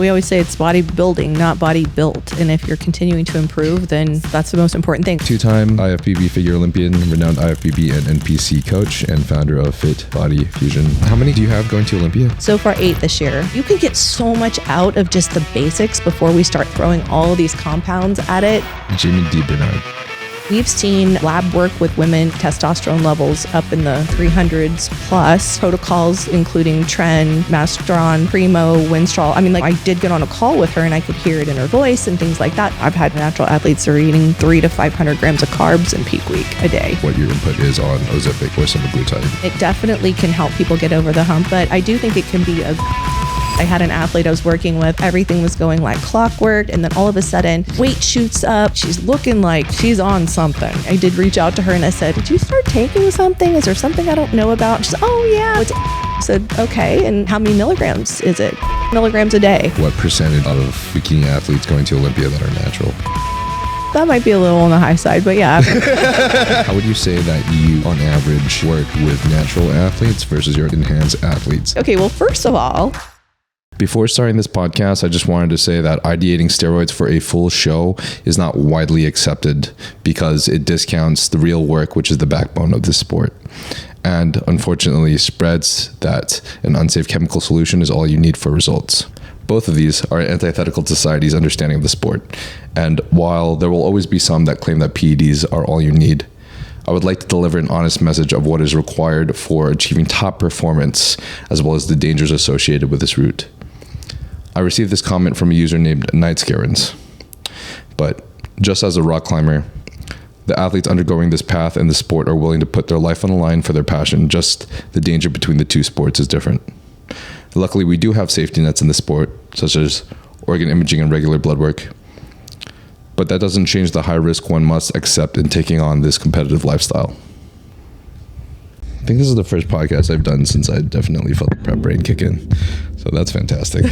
We always say it's bodybuilding, not body built. And if you're continuing to improve, then that's the most important thing. Two-time IFBB figure Olympian, renowned IFBB and NPC coach, and founder of Fit Body Fusion. How many do you have going to Olympia? So far, 8 this year. You can get so much out of just the basics before we start throwing all of these compounds at it. Jami D. Bernard. We've seen lab work with women, testosterone levels up in the 300s plus, protocols including Tren, Masteron, Primo, Winstrol. I mean, I did get on a call with her and I could hear it in her voice and things like that. I've had natural athletes that are eating 300 to 500 grams of carbs in peak week a day. What your input is on Ozempic or Semaglutide? It definitely can help people get over the hump, but I do think it can be I had an athlete I was working with, everything was going like clockwork, and then all of a sudden, weight shoots up, she's looking like she's on something. I did reach out to her and I said, did you start taking something? Is there something I don't know about? She said, oh yeah. I said, okay, and how many milligrams is it? Milligrams a day. What percentage of bikini athletes going to Olympia that are natural? That might be a little on the high side, but yeah. How would you say that you, on average, work with natural athletes versus your enhanced athletes? Okay, well, first of all, before starting this podcast, I just wanted to say that ideating steroids for a full show is not widely accepted because it discounts the real work, which is the backbone of this sport. And unfortunately spreads that an unsafe chemical solution is all you need for results. Both of these are antithetical to society's understanding of the sport. And while there will always be some that claim that PEDs are all you need, I would like to deliver an honest message of what is required for achieving top performance, as well as the dangers associated with this route. I received this comment from a user named Nightscarens. But just as a rock climber, the athletes undergoing this path in the sport are willing to put their life on the line for their passion. Just the danger between the two sports is different. Luckily, we do have safety nets in the sport, such as organ imaging and regular blood work. But that doesn't change the high risk one must accept in taking on this competitive lifestyle. I think this is the first podcast I've done since I definitely felt the prep brain kick in. So that's fantastic.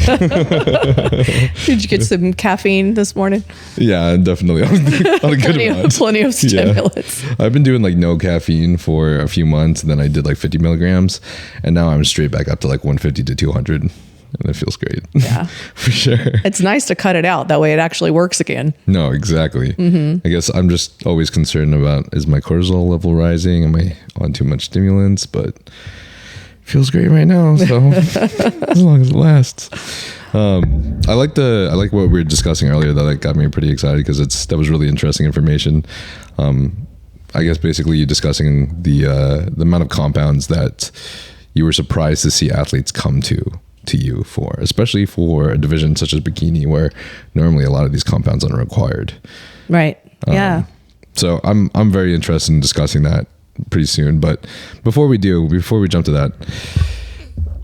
Did you get some caffeine this morning? Yeah, definitely. On a good amount. Plenty of stimulants. Yeah. I've been doing no caffeine for a few months. Then I did 50 milligrams. And now I'm straight back up to 150 to 200. And it feels great. Yeah. For sure. It's nice to cut it out. That way it actually works again. No, exactly. Mm-hmm. I guess I'm just always concerned about, is my cortisol level rising? Am I on too much stimulants? But it feels great right now. So as long as it lasts. I like what we were discussing earlier. That got me pretty excited because that was really interesting information. I guess basically you discussing the amount of compounds that you were surprised to see athletes come to you for, especially for a division such as bikini, where normally a lot of these compounds aren't required. Right. Yeah. So I'm very interested in discussing that pretty soon. But before we jump to that,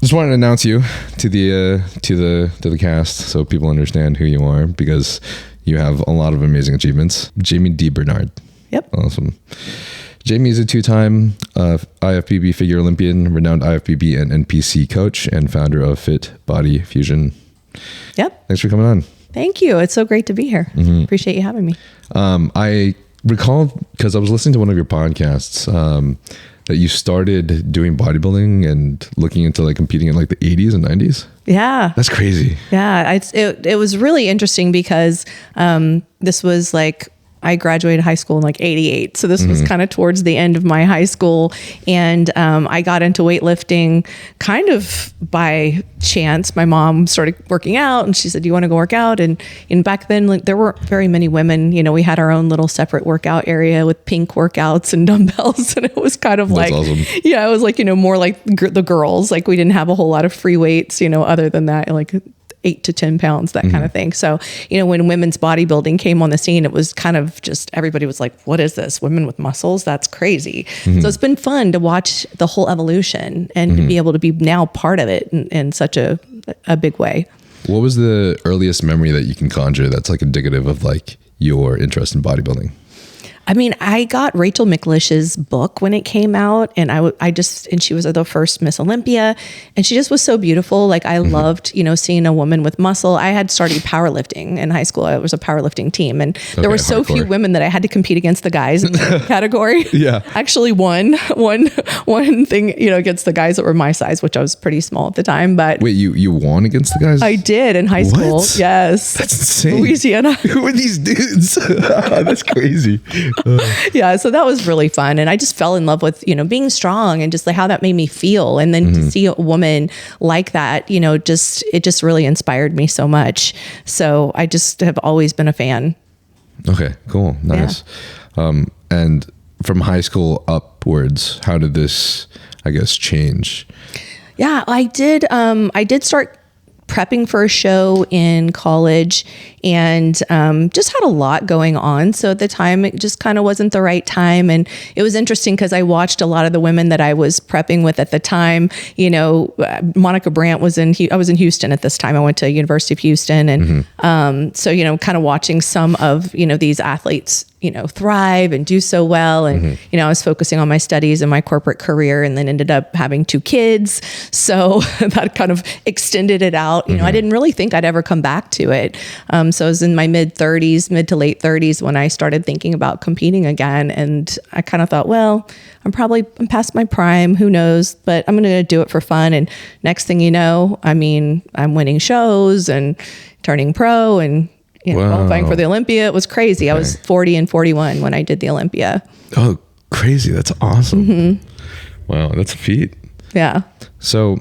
just wanted to announce you to the cast so people understand who you are, because you have a lot of amazing achievements. Jami D. Bernard. Yep. Awesome. Jami is a 2-time IFBB figure Olympian, renowned IFBB and NPC coach, and founder of Fit Body Fusion. Yep. Thanks for coming on. Thank you. It's so great to be here. Mm-hmm. Appreciate you having me. I recall, because I was listening to one of your podcasts, that you started doing bodybuilding and looking into competing in the 80s and 90s. Yeah. That's crazy. Yeah. It was really interesting because this was I graduated high school in 88. So this was kind of towards the end of my high school. And I got into weightlifting kind of by chance. My mom started working out and she said, do you want to go work out? And back then, there weren't very many women. We had our own little separate workout area with pink workouts and dumbbells. And it was kind of That's awesome. Yeah, it was more like the girls. We didn't have a whole lot of free weights, other than that, 8 to 10 pounds, that kind of thing. So, when women's bodybuilding came on the scene, it was kind of just, everybody was like, what is this? Women with muscles? That's crazy. So it's been fun to watch the whole evolution and to be able to be now part of it in such a big way. What was the earliest memory that you can conjure that's indicative of your interest in bodybuilding? I mean, I got Rachel McLish's book when it came out, and and she was the first Miss Olympia, and she just was so beautiful. Like I loved, seeing a woman with muscle. I had started powerlifting in high school. I was a powerlifting team, and there were so few women that I had to compete against the guys in the category. Yeah. Actually one thing, against the guys that were my size, which I was pretty small at the time, but. Wait, you won against the guys? I did in high school. What? Yes. That's insane. Louisiana. Who are these dudes? That's crazy. Yeah, so that was really fun, and I just fell in love with being strong and just like how that made me feel, and then to see a woman like that, it just really inspired me so much. So I just have always been a fan. Okay, cool, nice. Yeah. And from high school upwards, how did this, I guess, change? Yeah, I did. I did start prepping for a show in college, and just had a lot going on. So at the time, it just kind of wasn't the right time. And it was interesting because I watched a lot of the women that I was prepping with at the time. Monica Brandt I was in Houston at this time. I went to University of Houston. And so, kind of watching some of, these athletes, thrive and do so well. And, I was focusing on my studies and my corporate career, and then ended up having 2 kids. So that kind of extended it out. I didn't really think I'd ever come back to it. So I was in my mid to late 30s when I started thinking about competing again. And I kind of thought, well, I'm past my prime, who knows, but I'm going to do it for fun. And next thing you know, I'm winning shows and turning pro and qualifying for the Olympia. It was crazy. Okay. I was 40 and 41 when I did the Olympia. Oh, crazy. That's awesome. Wow. That's a feat. Yeah. So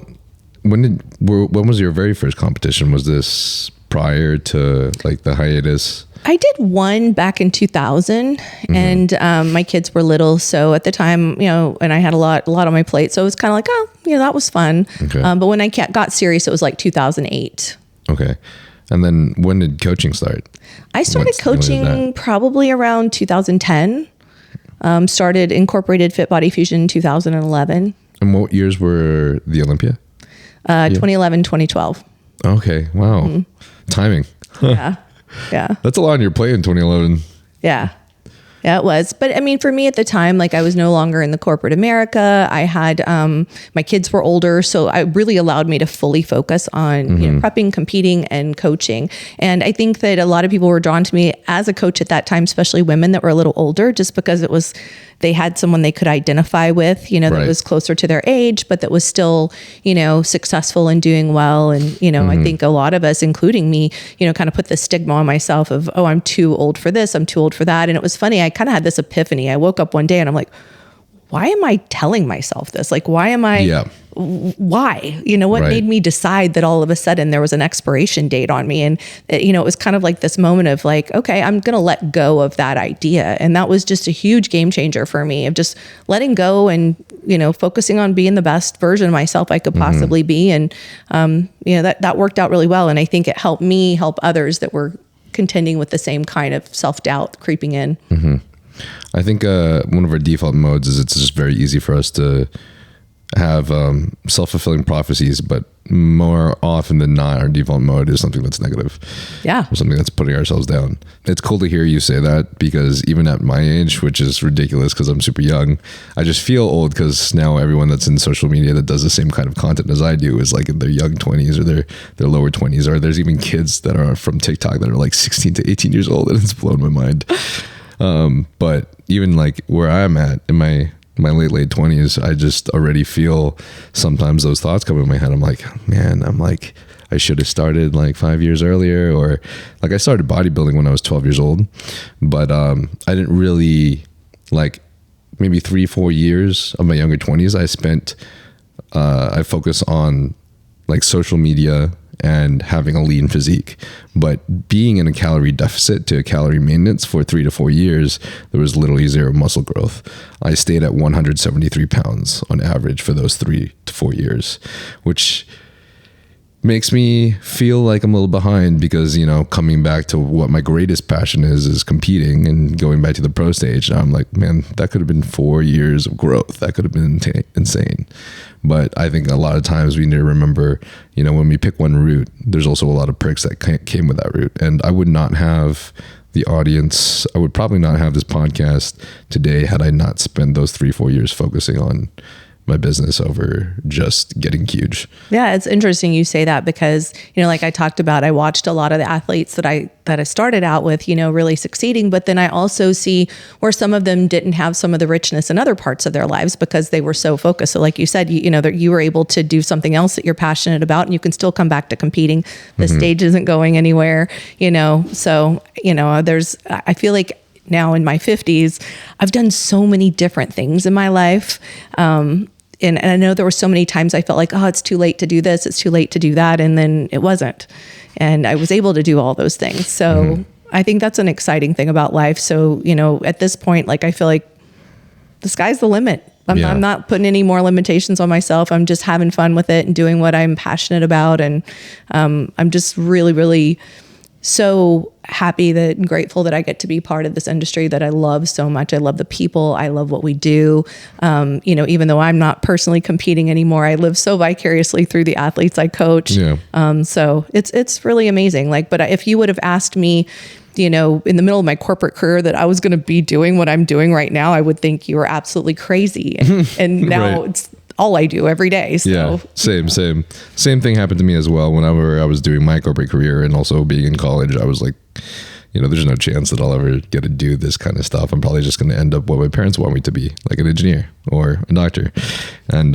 when was your very first competition? Was this prior to like the hiatus? I did one back in 2000, and my kids were little. So at the time, and I had a lot on my plate. So it was kind of like, oh, that was fun. Okay. But when I got serious, it was like 2008. Okay. And then when did coaching start? I started coaching probably around 2010. Started Incorporated Fit Body Fusion in 2011. And what years were the Olympia? 2011, 2012. Okay. Wow. Timing. Yeah. Yeah. That's a lot on your plate in 2011. Yeah. Yeah, it was. But for me at the time, like I was no longer in the corporate America. I had, my kids were older. So it really allowed me to fully focus on prepping, competing, and coaching. And I think that a lot of people were drawn to me as a coach at that time, especially women that were a little older, just because they had someone they could identify with, that was closer to their age, but that was still, successful and doing well. And, I think a lot of us, including me, kind of put the stigma on myself of, oh, I'm too old for this, I'm too old for that. And it was funny. I kind of had this epiphany. I woke up one day and I'm like, why am I telling myself this? Like, why am I, why, what made me decide that all of a sudden there was an expiration date on me? And, it was kind of like this moment of like, okay, I'm going to let go of that idea. And that was just a huge game changer for me of just letting go and, focusing on being the best version of myself I could possibly be. And, that worked out really well. And I think it helped me help others that were contending with the same kind of self-doubt creeping in. I think one of our default modes is it's just very easy for us to have self-fulfilling prophecies, but more often than not, our default mode is something that's negative. Yeah. Or something that's putting ourselves down. It's cool to hear you say that, because even at my age, which is ridiculous because I'm super young, I just feel old because now everyone that's in social media that does the same kind of content as I do is like in their young 20s or their lower 20s, or there's even kids that are from TikTok that are like 16 to 18 years old, and it's blown my mind. But even like where I'm at in my late 20s, I just already feel sometimes those thoughts come in my head. I'm like, man, I should have started like 5 years earlier, or like I started bodybuilding when I was 12 years old, but I didn't really, like maybe 3-4 years of my younger 20s I focus on like social media and having a lean physique. But being in a calorie deficit to a calorie maintenance for 3 to 4 years, there was literally zero muscle growth. I stayed at 173 pounds on average for those 3 to 4 years, which makes me feel like I'm a little behind, because, coming back to what my greatest passion is competing and going back to the pro stage. And I'm like, man, that could have been 4 years of growth. That could have been insane. But I think a lot of times we need to remember, when we pick one route, there's also a lot of perks that came with that route. And I would not have the audience, I would probably not have this podcast today had I not spent those 3-4 years focusing on my business over just getting huge. Yeah, it's interesting you say that because, like I talked about, I watched a lot of the athletes that I started out with, really succeeding, but then I also see where some of them didn't have some of the richness in other parts of their lives because they were so focused. So like you said, that you were able to do something else that you're passionate about and you can still come back to competing. The stage isn't going anywhere, so, I feel like now in my 50s, I've done so many different things in my life. And I know there were so many times I felt like, oh, it's too late to do this. It's too late to do that. And then it wasn't. And I was able to do all those things. So I think that's an exciting thing about life. So, at this point, like, I feel like the sky's the limit. I'm not putting any more limitations on myself. I'm just having fun with it and doing what I'm passionate about. And I'm just really, really so happy and grateful that I get to be part of this industry that I love so much. I love the people. I love what we do. Even though I'm not personally competing anymore, I live so vicariously through the athletes I coach. Yeah. So it's really amazing. But if you would have asked me, in the middle of my corporate career that I was going to be doing what I'm doing right now, I would think you were absolutely crazy. And now it's all I do every day. So. Yeah, same thing happened to me as well. Whenever I was doing my corporate career and also being in college, I was like, there's no chance that I'll ever get to do this kind of stuff. I'm probably just going to end up what my parents want me to be, like an engineer or a doctor. And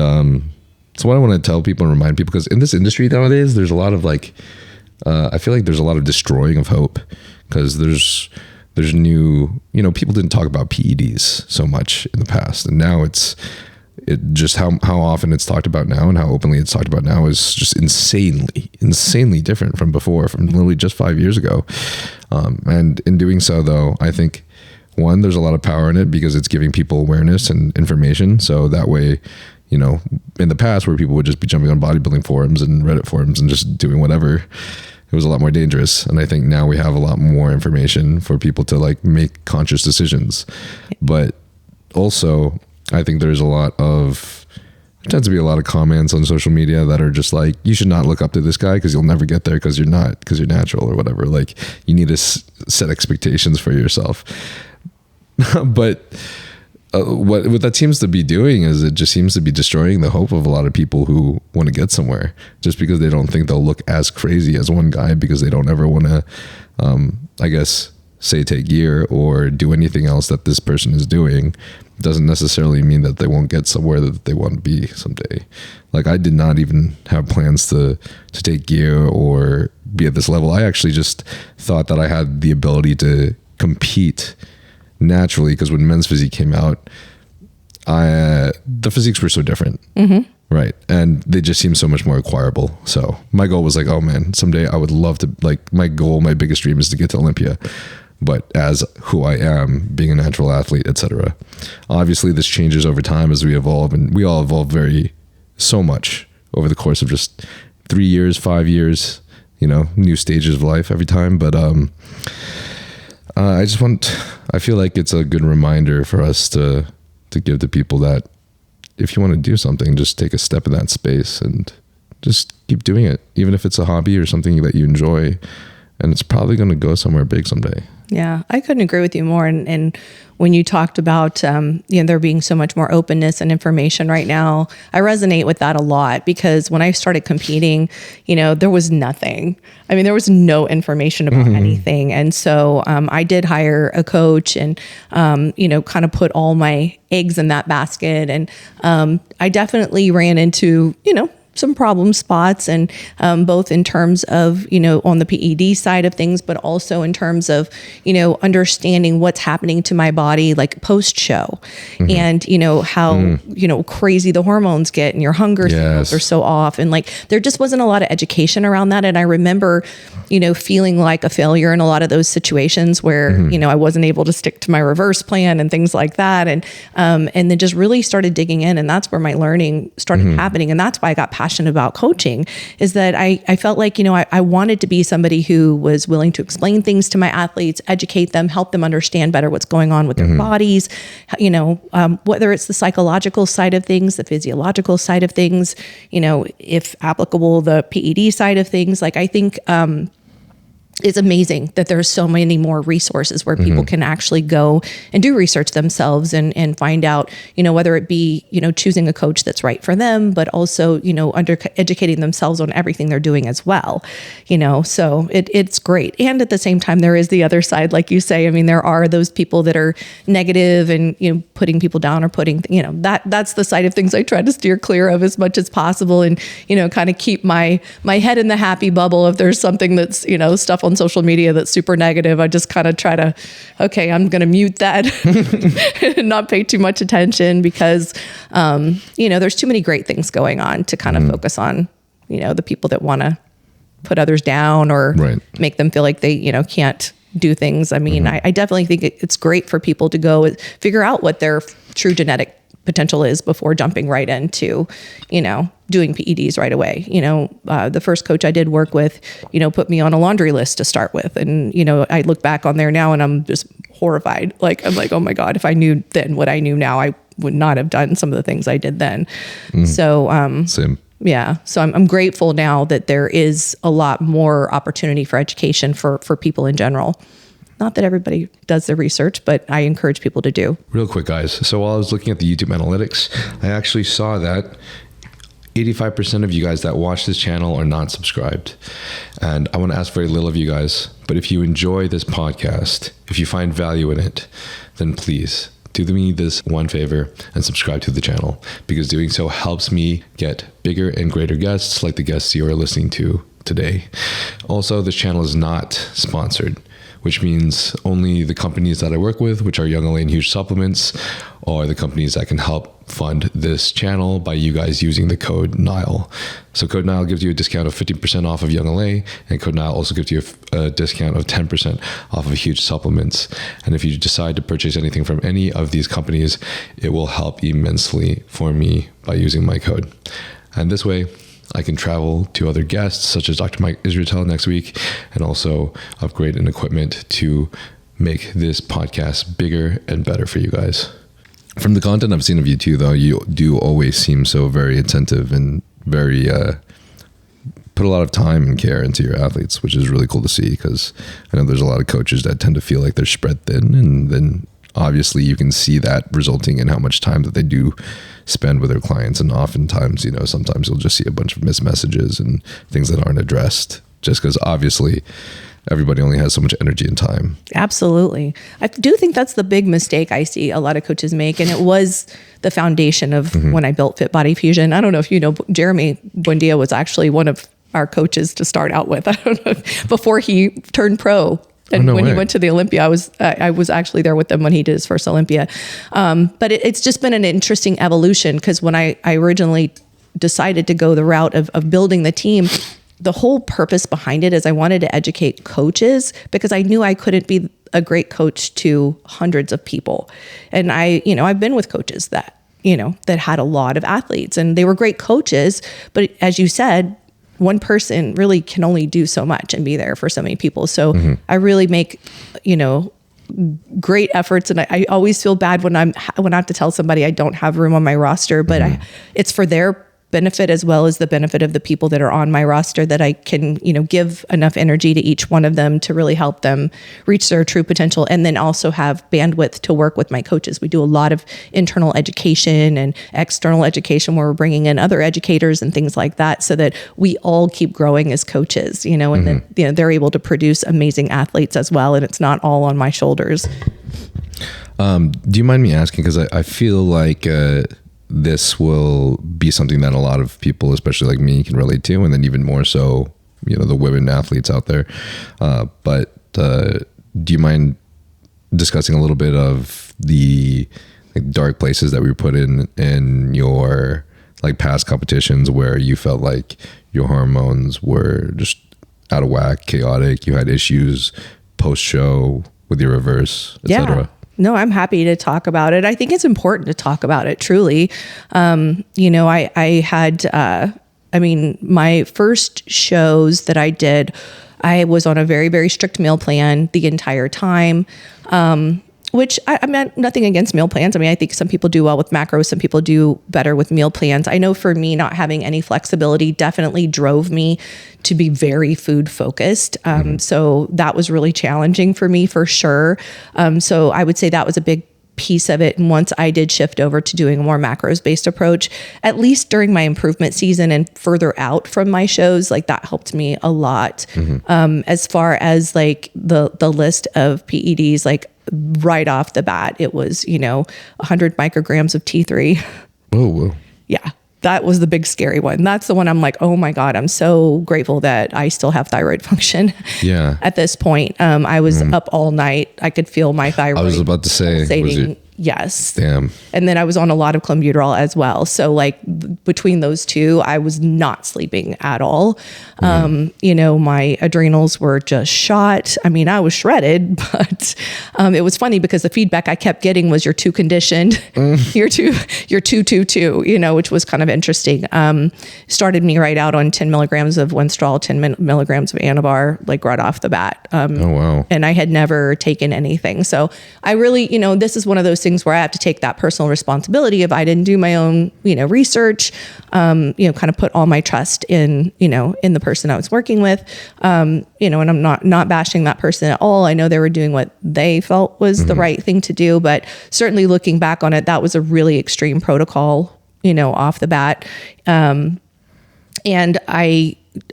so what I want to tell people and remind people, because in this industry nowadays, there's a lot of I feel like there's a lot of destroying of hope because there's new, people didn't talk about PEDs so much in the past. And now it just how often it's talked about now and how openly it's talked about now is just insanely different from before, from literally just 5 years ago. And in doing so, though, I think, one, there's a lot of power in it because it's giving people awareness and information. So that way, in the past where people would just be jumping on bodybuilding forums and Reddit forums and just doing whatever, it was a lot more dangerous. And I think now we have a lot more information for people to make conscious decisions. But also, I think there tends to be a lot of comments on social media that are just like, you should not look up to this guy because you'll never get there because you're natural or whatever. Like, you need to set expectations for yourself. But what that seems to be doing is it just seems to be destroying the hope of a lot of people who want to get somewhere just because they don't think they'll look as crazy as one guy because they don't ever want to, say take gear or do anything else that this person is doing. Doesn't necessarily mean that they won't get somewhere that they want to be someday. Like, I did not even have plans to take gear or be at this level. I actually just thought that I had the ability to compete naturally because when Men's Physique came out, the physiques were so different. Mm-hmm. Right. And they just seemed so much more acquirable. So my goal was like, oh man, someday I would love to, my biggest dream is to get to Olympia. But as who I am, being a natural athlete, etc. Obviously, this changes over time as we evolve, and we all evolve so much over the course of just 3 years, 5 years, new stages of life every time. But I feel like it's a good reminder for us to give to people that if you want to do something, just take a step in that space and just keep doing it, even if it's a hobby or something that you enjoy, and it's probably going to go somewhere big someday. Yeah, I couldn't agree with you more. And when you talked about, there being so much more openness and information right now, I resonate with that a lot because when I started competing, there was nothing. I mean, there was no information about anything. And so I did hire a coach and, kind of put all my eggs in that basket. And I definitely ran into, some problem spots and both in terms of, on the PED side of things, but also in terms of, understanding what's happening to my body, like post show and, how, crazy the hormones get and your hunger signals are so off. And there just wasn't a lot of education around that. And I remember, feeling like a failure in a lot of those situations where, I wasn't able to stick to my reverse plan and things like that. And then just really started digging in, and that's where my learning started happening. And that's why I got passionate about coaching, is that I felt like, I wanted to be somebody who was willing to explain things to my athletes, educate them, help them understand better what's going on with their bodies, whether it's the psychological side of things, the physiological side of things, if applicable, the PED side of things. I think, it's amazing that there's so many more resources where people can actually go and do research themselves and find out, whether it be, choosing a coach that's right for them, but also, educating themselves on everything they're doing as well, so it's great. And at the same time, there is the other side, like you say. I mean, there are those people that are negative and, putting people down or putting, that's the side of things I try to steer clear of as much as possible and, kind of keep my head in the happy bubble. If there's something that's, stuff on social media that's super negative, I just kind of try to, okay, I'm going to mute that and not pay too much attention because, there's too many great things going on to kind of focus on, the people that want to put others down or make them feel like they, can't do things. I mean, I definitely think it's great for people to go figure out what their true genetic potential is before jumping right into, doing PEDs right away. The first coach I did work with, put me on a laundry list to start with. And, I look back on there now and I'm just horrified. I'm like, oh my God, if I knew then what I knew now, I would not have done some of the things I did then. So, same. Yeah. So I'm grateful now that there is a lot more opportunity for education for people in general. Not that everybody does the research, but I encourage people to do. Real quick, guys. So while I was looking at the YouTube analytics, I actually saw that 85% of you guys that watch this channel are not subscribed. And I want to ask very little of you guys, but if you enjoy this podcast, if you find value in it, then please do me this one favor and subscribe to the channel, because doing so helps me get bigger and greater guests like the guests you are listening to today. Also, this channel is not sponsored, which means only the companies that I work with, which are Young LA and Huge Supplements, are the companies that can help fund this channel by you guys using the code NILE. So code NILE gives you a discount of 15% off of Young LA, and code NILE also gives you a discount of 10% off of Huge Supplements. And if you decide to purchase anything from any of these companies, it will help immensely for me by using my code. And this way, I can travel to other guests such as Dr. Mike Israetel next week, and also upgrade an equipment to make this podcast bigger and better for you guys. From the content I've seen of you too, though, you do always seem so very attentive and very put a lot of time and care into your athletes, which is really cool to see, because I know there's a lot of coaches that tend to feel like they're spread thin, and then obviously you can see that resulting in how much time that they do spend with their clients. And oftentimes, sometimes you'll just see a bunch of missed messages and things that aren't addressed, just because obviously everybody only has so much energy and time. Absolutely. I do think that's the big mistake I see a lot of coaches make. And it was the foundation of when I built Fit Body Fusion. I don't know if you know, Jeremy Buendia was actually one of our coaches to start out with. I don't know, before he turned pro. And he went to the Olympia, I was actually there with him when he did his first Olympia. But it's just been an interesting evolution, because when I originally decided to go the route of building the team, the whole purpose behind it is I wanted to educate coaches, because I knew I couldn't be a great coach to hundreds of people. And I've been with coaches that had a lot of athletes, and they were great coaches. But as you said, one person really can only do so much and be there for so many people. So I really make, great efforts. And I always feel bad when I have to tell somebody I don't have room on my roster, but it's for their benefit as well as the benefit of the people that are on my roster, that I can, give enough energy to each one of them to really help them reach their true potential, and then also have bandwidth to work with my coaches. We do a lot of internal education and external education where we're bringing in other educators and things like that, so that we all keep growing as coaches, and then, they're able to produce amazing athletes as well. And it's not all on my shoulders. Do you mind me asking? Because I feel like, this will be something that a lot of people, especially like me, can relate to, and then even more so, the women athletes out there. But do you mind discussing a little bit of the dark places that we were put in your past competitions, where you felt like your hormones were just out of whack, chaotic, you had issues post-show with your reverse, etc.? No, I'm happy to talk about it. I think it's important to talk about it, truly. I had, my first shows that I did, I was on a very, very strict meal plan the entire time. which I mean, nothing against meal plans. I mean, I think some people do well with macros. Some people do better with meal plans. I know for me, not having any flexibility definitely drove me to be very food focused. So that was really challenging for me for sure. So I would say that was a big piece of it. And once I did shift over to doing a more macros based approach, at least during my improvement season and further out from my shows, like that helped me a lot. As far as like the list of PEDs, like right off the bat, it was, 100 micrograms of T3. Whoa. Yeah. That was the big scary one. That's the one I'm like, oh my God, I'm so grateful that I still have thyroid function. Yeah. At this point, I was up all night. I could feel my thyroid. I was about to say, yes. Damn. And then I was on a lot of clenbuterol as well. So like between those two, I was not sleeping at all. My adrenals were just shot. I mean, I was shredded, but it was funny because the feedback I kept getting was you're too conditioned. You're too, which was kind of interesting. Started me right out on 10 milligrams of Winstrol, 10 milligrams of Avavar, like right off the bat. Oh, wow. And I had never taken anything. So I really, this is one of those things where I have to take that personal responsibility if I didn't do my own, research, kind of put all my trust in, in the person I was working with, and I'm not bashing that person at all. I know they were doing what they felt was the right thing to do, but certainly looking back on it, that was a really extreme protocol, off the bat. And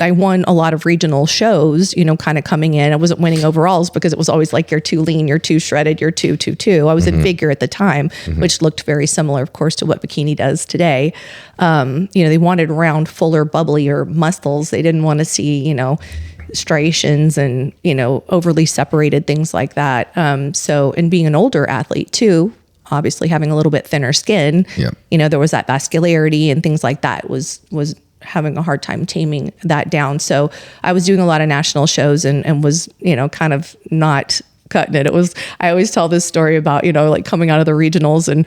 I won a lot of regional shows, kind of coming in. I wasn't winning overalls because it was always like, you're too lean, you're too shredded, you're too. I was in figure at the time, which looked very similar, of course, to what Bikini does today. They wanted round, fuller, bubblier muscles. They didn't want to see, striations and, overly separated things like that. And being an older athlete too, obviously having a little bit thinner skin, there was that vascularity and things like that was having a hard time taming that down. So I was doing a lot of national shows and was, kind of not cutting it. I always tell this story about, like coming out of the regionals and,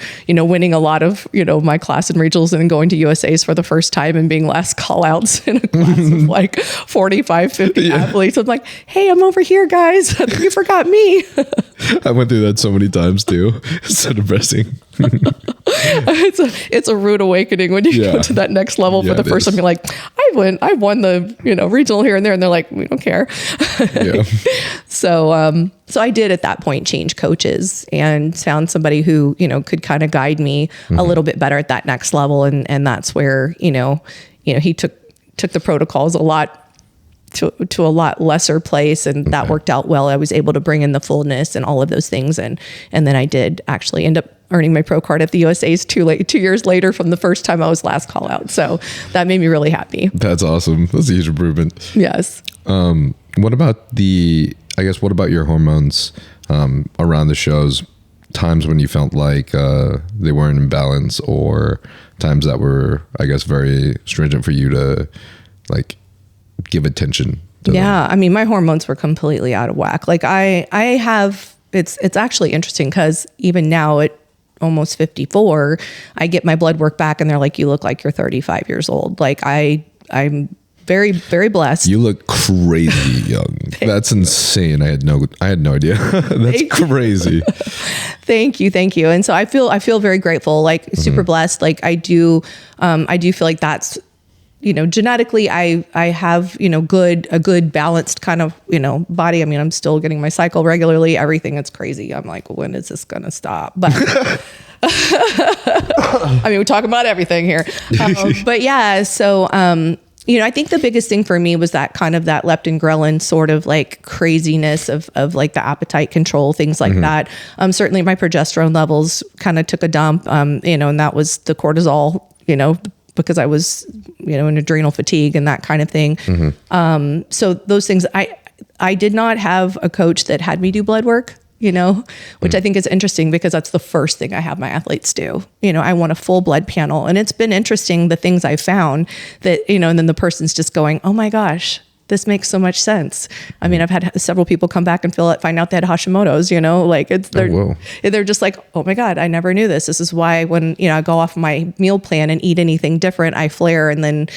winning a lot of, my class in regionals and then going to USAs for the first time and being last call outs in a class of like 45, 50 athletes. I'm like, hey, I'm over here, guys. You forgot me. I went through that so many times too. It's so depressing. It's a rude awakening when you go to that next level for the first time. You're like, I won the regional here and there, and they're like, we don't care. So I did at that point change coaches and found somebody who could kind of guide me a little bit better at that next level, and that's where he took the protocols a lot to a lot lesser place, and that worked out well. I was able to bring in the fullness and all of those things, and then I did actually end up earning my pro card at the USA's 2 years later from the first time I was last call out. So that made me really happy. That's awesome. That's a huge improvement. Yes. What about your hormones around the shows? Times when you felt like they weren't in balance, or times that were, I guess, very stringent for you to like give attention to them? I mean, my hormones were completely out of whack. Like I have, it's actually interesting because even now at almost 54, I get my blood work back and they're like, you look like you're 35 years old. Like I'm very, very blessed. You look crazy young. That's insane. I had no idea. That's crazy. Thank you. And so I feel very grateful, like super blessed. Like I do feel like that's, genetically I have, a good balanced kind of, body. I mean, I'm still getting my cycle regularly. Everything is crazy. I'm like, when is this going to stop? But I mean, we're talking about everything here. But yeah, so, I think the biggest thing for me was that kind of that leptin ghrelin sort of like craziness of like the appetite control, things like that. Certainly my progesterone levels kind of took a dump, and that was the cortisol, because I was, in adrenal fatigue and that kind of thing. So those things, I did not have a coach that had me do blood work, which I think is interesting because that's the first thing I have my athletes do. I want a full blood panel, and it's been interesting, the things I found that, and then the person's just going, oh my gosh, this makes so much sense. I mean, I've had several people come back and find out they had Hashimoto's, like they're just like, oh my God, I never knew this. This is why when, I go off my meal plan and eat anything different, I flare and then,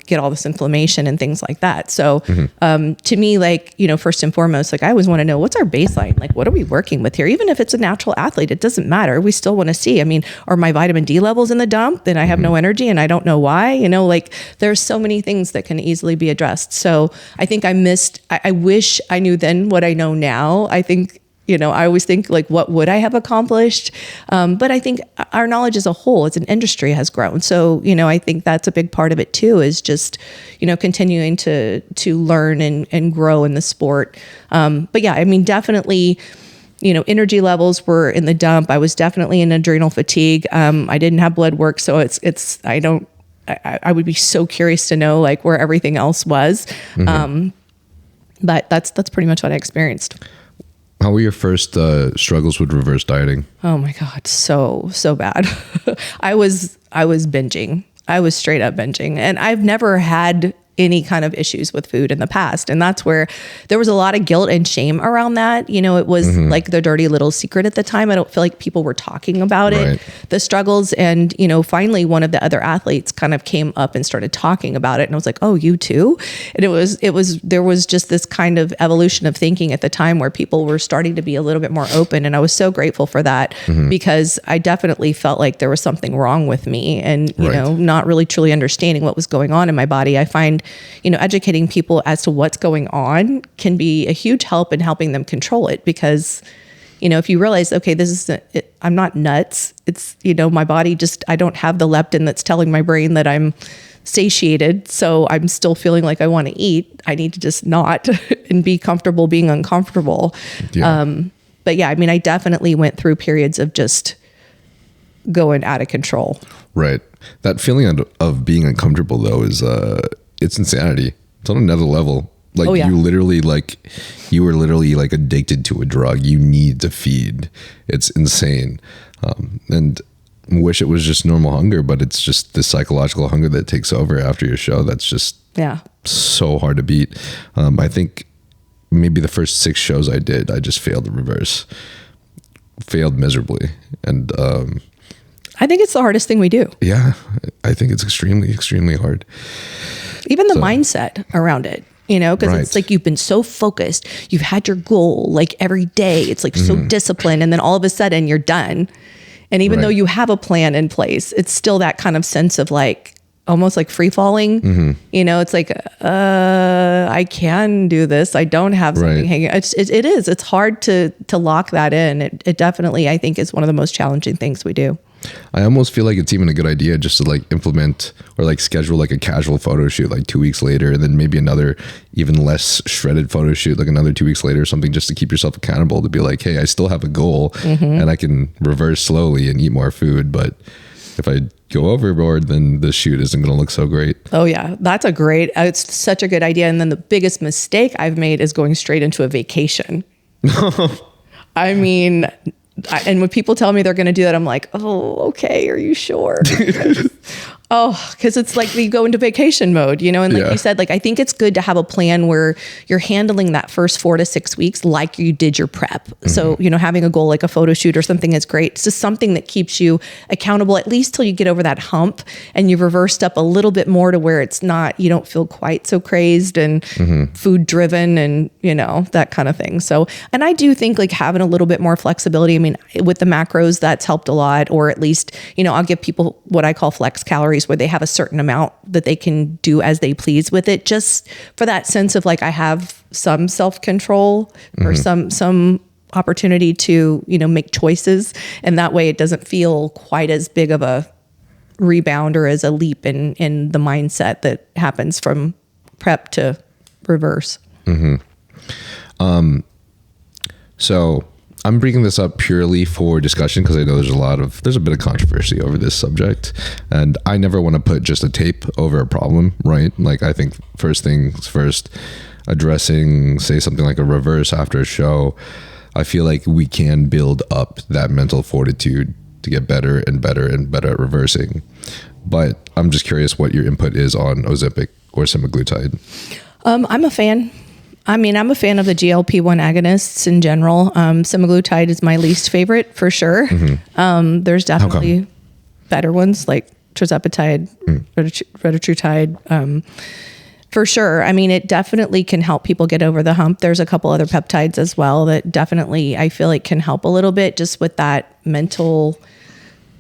get all this inflammation and things like that. So to me, like, first and foremost, like I always want to know what's our baseline? Like, what are we working with here? Even if it's a natural athlete, it doesn't matter. We still want to see, I mean, are my vitamin D levels in the dump? Then I have no energy and I don't know why, like there's so many things that can easily be addressed. So I think I wish I knew then what I know now. I think, I always think like, what would I have accomplished? But I think our knowledge as a whole, as an industry, has grown. So, I think that's a big part of it too, is just, continuing to learn and grow in the sport. But yeah, I mean, definitely, energy levels were in the dump. I was definitely in adrenal fatigue. I didn't have blood work. So I would be so curious to know like where everything else was. But that's pretty much what I experienced. How were your first struggles with reverse dieting? Oh my God. So bad. I was binging. I was straight up binging, and I've never had any kind of issues with food in the past. And that's where there was a lot of guilt and shame around that. It was like the dirty little secret at the time. I don't feel like people were talking about it, the struggles. And, finally one of the other athletes kind of came up and started talking about it. And I was like, oh, you too? And there was just this kind of evolution of thinking at the time where people were starting to be a little bit more open. And I was so grateful for that because I definitely felt like there was something wrong with me and, not really truly understanding what was going on in my body. I find, educating people as to what's going on can be a huge help in helping them control it because, if you realize, okay, I'm not nuts. It's, my body I don't have the leptin that's telling my brain that I'm satiated. So I'm still feeling like I want to eat. I need to just not and be comfortable being uncomfortable. Yeah. But yeah, I mean, I definitely went through periods of just going out of control. Right. That feeling of being uncomfortable though is, it's insanity. It's on another level. Like you were literally like addicted to a drug. You need to feed. It's insane. And wish it was just normal hunger, but it's just the psychological hunger that takes over after your show. That's just so hard to beat. I think maybe the first 6 shows I did, I just failed to reverse. Failed miserably. And I think it's the hardest thing we do. Yeah, I think it's extremely, extremely hard. Even the mindset around it, because it's like you've been so focused, you've had your goal like every day, it's like so disciplined, and then all of a sudden you're done. And even though you have a plan in place, it's still that kind of sense of like almost like free falling. It's like I can do this. I don't have something hanging. It's hard to lock that in. It definitely, I think, is one of the most challenging things we do. I almost feel like it's even a good idea just to like implement or like schedule like a casual photo shoot like 2 weeks later, and then maybe another even less shredded photo shoot like another 2 weeks later or something, just to keep yourself accountable, to be like, hey, I still have a goal and I can reverse slowly and eat more food. But if I go overboard, then the shoot isn't going to look so great. Oh yeah, it's such a good idea. And then the biggest mistake I've made is going straight into a vacation. I mean, and when people tell me they're going to do that, I'm like, oh, okay. Are you sure? Because it's like you go into vacation mode, and like you said, like, I think it's good to have a plan where you're handling that first 4 to 6 weeks like you did your prep. So, having a goal like a photo shoot or something is great. It's just something that keeps you accountable, at least till you get over that hump and you've reversed up a little bit more to where it's not, you don't feel quite so crazed and food driven and, that kind of thing. So, and I do think like having a little bit more flexibility, I mean, with the macros, that's helped a lot, or at least, I'll give people what I call flex calories, where they have a certain amount that they can do as they please with it, just for that sense of like, I have some self-control or some opportunity to, make choices. And that way it doesn't feel quite as big of a rebound or as a leap in the mindset that happens from prep to reverse. So I'm bringing this up purely for discussion because I know there's a bit of controversy over this subject, and I never want to put just a tape over a problem, right? Like, I think first things first, addressing, say, something like a reverse after a show, I feel like we can build up that mental fortitude to get better and better and better at reversing. But I'm just curious what your input is on Ozempic or Semaglutide. I'm a fan. I'm a fan of the GLP-1 agonists in general. Semaglutide is my least favorite for sure. There's definitely better ones like tirzepatide, retatrutide, for sure. It definitely can help people get over the hump. There's a couple other peptides as well that definitely I feel like can help a little bit just with that mental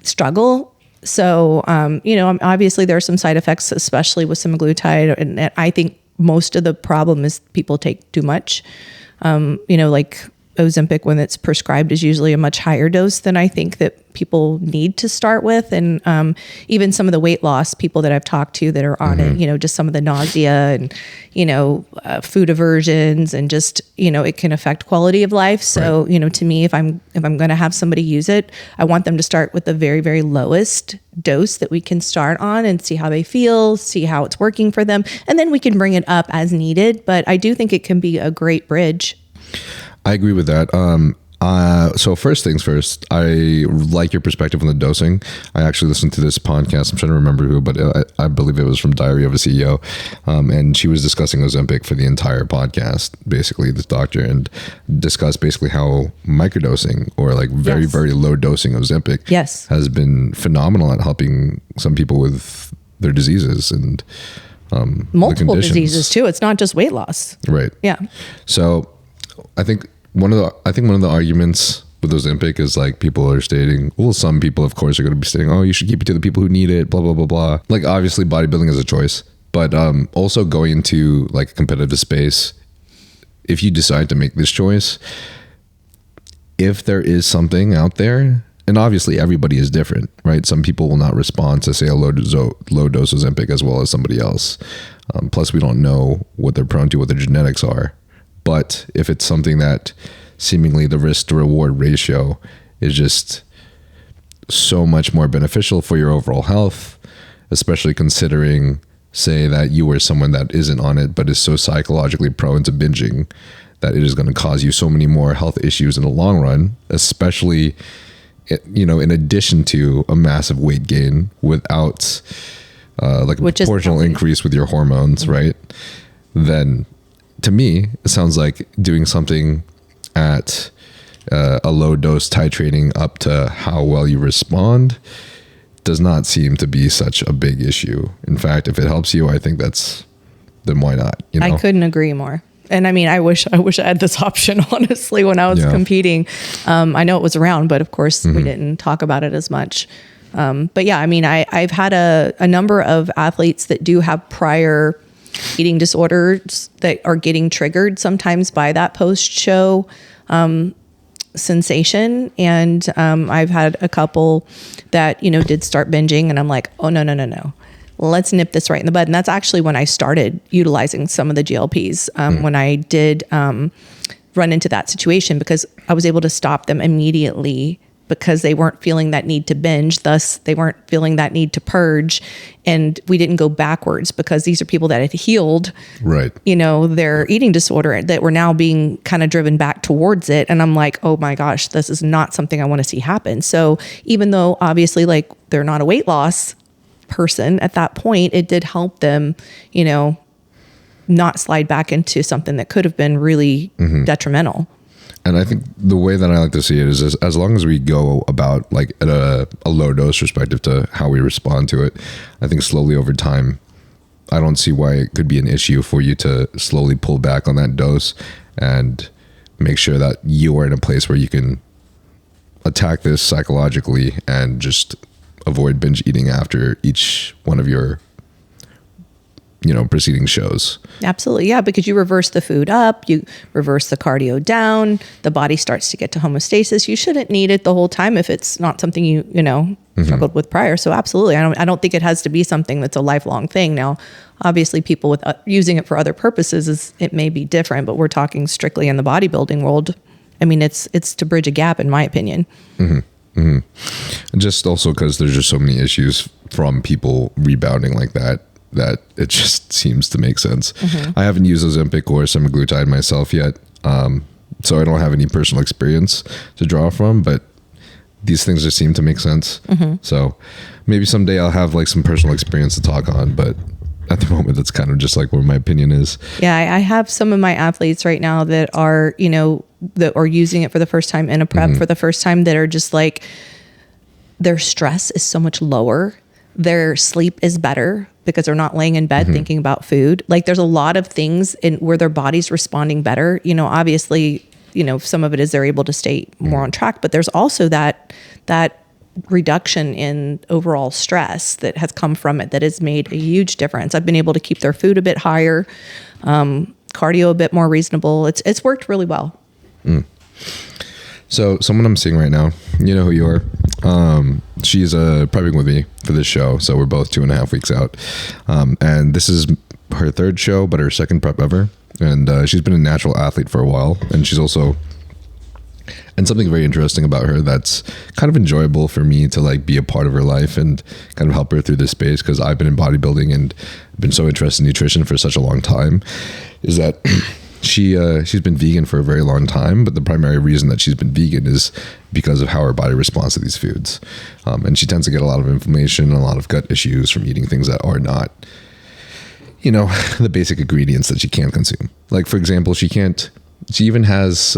struggle. So, obviously there are some side effects, especially with semaglutide. And I think most of the problem is people take too much. Like Ozempic, when it's prescribed, is usually a much higher dose than I think that people need to start with. And even some of the weight loss people that I've talked to that are on it, just some of the nausea and, food aversions and just, it can affect quality of life. So, to me, if I'm going to have somebody use it, I want them to start with the very, very lowest dose that we can start on and see how they feel, see how it's working for them. And then we can bring it up as needed. But I do think it can be a great bridge. I agree with that. So first things first, I like your perspective on the dosing. I actually listened to this podcast. I'm trying to remember who, but I believe it was from Diary of a CEO. And she was discussing Ozempic for the entire podcast, basically, this doctor, and discussed basically how microdosing or like very, very low dosing of Ozempic has been phenomenal at helping some people with their diseases and multiple diseases too. It's not just weight loss. Right. Yeah. So I think one of the arguments with Ozempic is like people are stating, well, some people of course are going to be stating, oh, you should keep it to the people who need it, blah, blah, blah, blah. Like obviously bodybuilding is a choice, but also going into like a competitive space, if you decide to make this choice, if there is something out there, and obviously everybody is different, right? Some people will not respond to say a low dose Ozempic as well as somebody else. Plus we don't know what they're prone to, what their genetics are. But if it's something that seemingly the risk to reward ratio is just so much more beneficial for your overall health, especially considering, say, that you were someone that isn't on it, but is so psychologically prone to binging that it is going to cause you so many more health issues in the long run, especially, in addition to a massive weight gain without like a proportional increase with your hormones, right? Then to me, it sounds like doing something at a low dose, titrating up to how well you respond, does not seem to be such a big issue. In fact, if it helps you, I think then why not? I couldn't agree more. And I wish I had this option, honestly, when I was competing. I know it was around, but of course we didn't talk about it as much. But yeah, I've had a number of athletes that do have prior eating disorders that are getting triggered sometimes by that post-show sensation. And I've had a couple that, did start binging, and I'm like, oh, no. Let's nip this right in the bud. And that's actually when I started utilizing some of the GLPs, when I did run into that situation, because I was able to stop them immediately because they weren't feeling that need to binge. Thus, they weren't feeling that need to purge. And we didn't go backwards because these are people that had healed, their eating disorder, that were now being kind of driven back towards it. And I'm like, oh my gosh, this is not something I want to see happen. So even though obviously like they're not a weight loss person at that point, it did help them, not slide back into something that could have been really detrimental. And I think the way that I like to see it is as long as we go about like at a low dose perspective to how we respond to it, I think slowly over time, I don't see why it could be an issue for you to slowly pull back on that dose and make sure that you are in a place where you can attack this psychologically and just avoid binge eating after each one of your preceding shows. Absolutely. Yeah. Because you reverse the food up, you reverse the cardio down, the body starts to get to homeostasis. You shouldn't need it the whole time if it's not something you struggled with prior. So absolutely. I don't think it has to be something that's a lifelong thing. Now, obviously people with using it for other purposes it may be different, but we're talking strictly in the bodybuilding world. It's to bridge a gap, in my opinion. Just also because there's just so many issues from people rebounding like that it just seems to make sense. I haven't used Ozempic or semaglutide myself yet, so I don't have any personal experience to draw from, but these things just seem to make sense. So maybe someday I'll have like some personal experience to talk on, but at the moment, that's kind of just like where my opinion is. Yeah, I have some of my athletes right now that are, that are using it for the first time in a prep for the first time, that are just like, their stress is so much lower. Their sleep is better because they're not laying in bed thinking about food. Like, there's a lot of things in where their body's responding better. Obviously, some of it is they're able to stay more on track, but there's also that reduction in overall stress that has come from it that has made a huge difference. I've been able to keep their food a bit higher, cardio a bit more reasonable. It's worked really well. So someone I'm seeing right now, you know who you are. She's prepping with me for this show. So we're both 2.5 weeks out. And this is her third show, but her second prep ever. And she's been a natural athlete for a while. And she's also, and something very interesting about her that's kind of enjoyable for me to like be a part of her life and kind of help her through this space, because I've been in bodybuilding and been so interested in nutrition for such a long time, is that she's been vegan for a very long time, but the primary reason that she's been vegan is because of how her body responds to these foods. And she tends to get a lot of inflammation and a lot of gut issues from eating things that are not, the basic ingredients that she can't consume. Like, for example, she even has,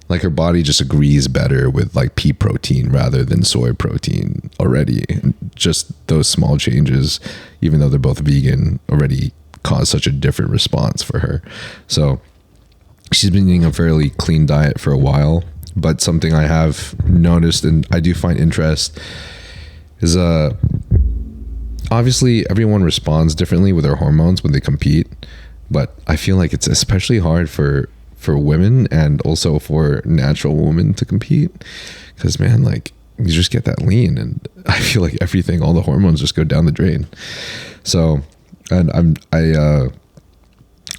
like, her body just agrees better with like pea protein rather than soy protein already. And just those small changes, even though they're both vegan, already cause such a different response for her. So she's been eating a fairly clean diet for a while, but something I have noticed and I do find interest is obviously everyone responds differently with their hormones when they compete, but I feel like it's especially hard for women and also for natural women to compete, because man, like, you just get that lean and I feel like all the hormones just go down the drain. So, and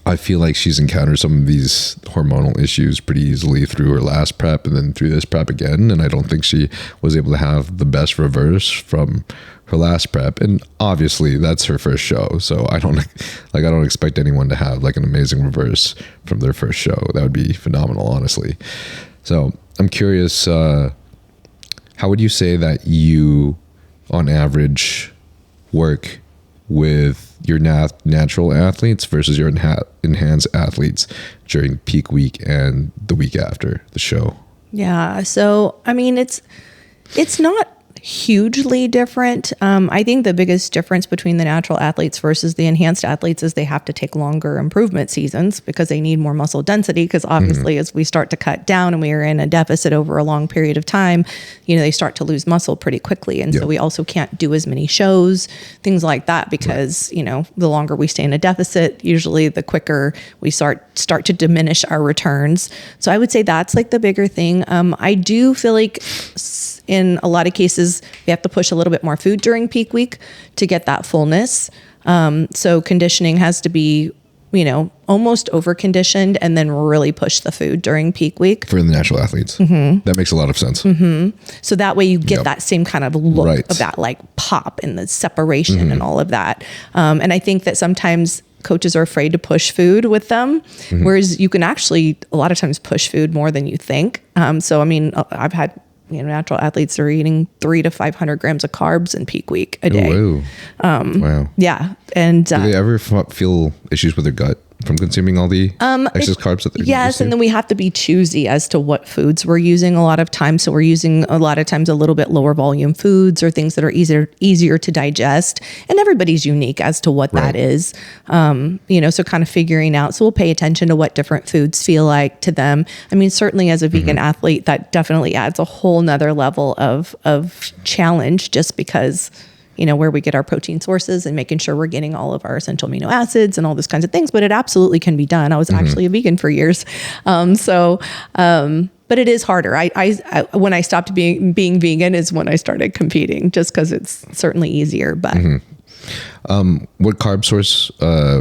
I feel like she's encountered some of these hormonal issues pretty easily through her last prep and then through this prep again. And I don't think she was able to have the best reverse from her last prep. And obviously that's her first show. So I don't expect anyone to have like an amazing reverse from their first show. That would be phenomenal, honestly. So I'm curious, how would you say that you on average work with your natural athletes versus your enhanced athletes during peak week and the week after the show? Yeah. So, I mean, it's not hugely different. I think the biggest difference between the natural athletes versus the enhanced athletes is they have to take longer improvement seasons because they need more muscle density. Because obviously, as we start to cut down and we are in a deficit over a long period of time, they start to lose muscle pretty quickly. And so we also can't do as many shows, things like that, because, the longer we stay in a deficit, usually the quicker we start to diminish our returns. So I would say that's like the bigger thing. I do feel like in a lot of cases, we have to push a little bit more food during peak week to get that fullness. So conditioning has to be, almost over conditioned and then really push the food during peak week. For the natural athletes. That makes a lot of sense. So that way you get that same kind of look of that like pop and the separation and all of that. And I think that sometimes coaches are afraid to push food with them, whereas you can actually a lot of times push food more than you think. So, I mean, I've had natural athletes are eating 300 to 500 grams of carbs in peak week a day. Oh, wow. Wow. Yeah. And do they ever feel issues with their gut from consuming all the excess carbs that they're Yes. And then we have to be choosy as to what foods we're using a lot of times. So we're using a lot of times a little bit lower volume foods or things that are easier to digest. And everybody's unique as to what that is. So kind of figuring out. So we'll pay attention to what different foods feel like to them. I mean, certainly as a vegan athlete, that definitely adds a whole nother level of challenge, just because where we get our protein sources and making sure we're getting all of our essential amino acids and all those kinds of things. But it absolutely can be done. I was actually a vegan for years. But it is harder. I when I stopped being vegan is when I started competing, just because it's certainly easier. But what carb source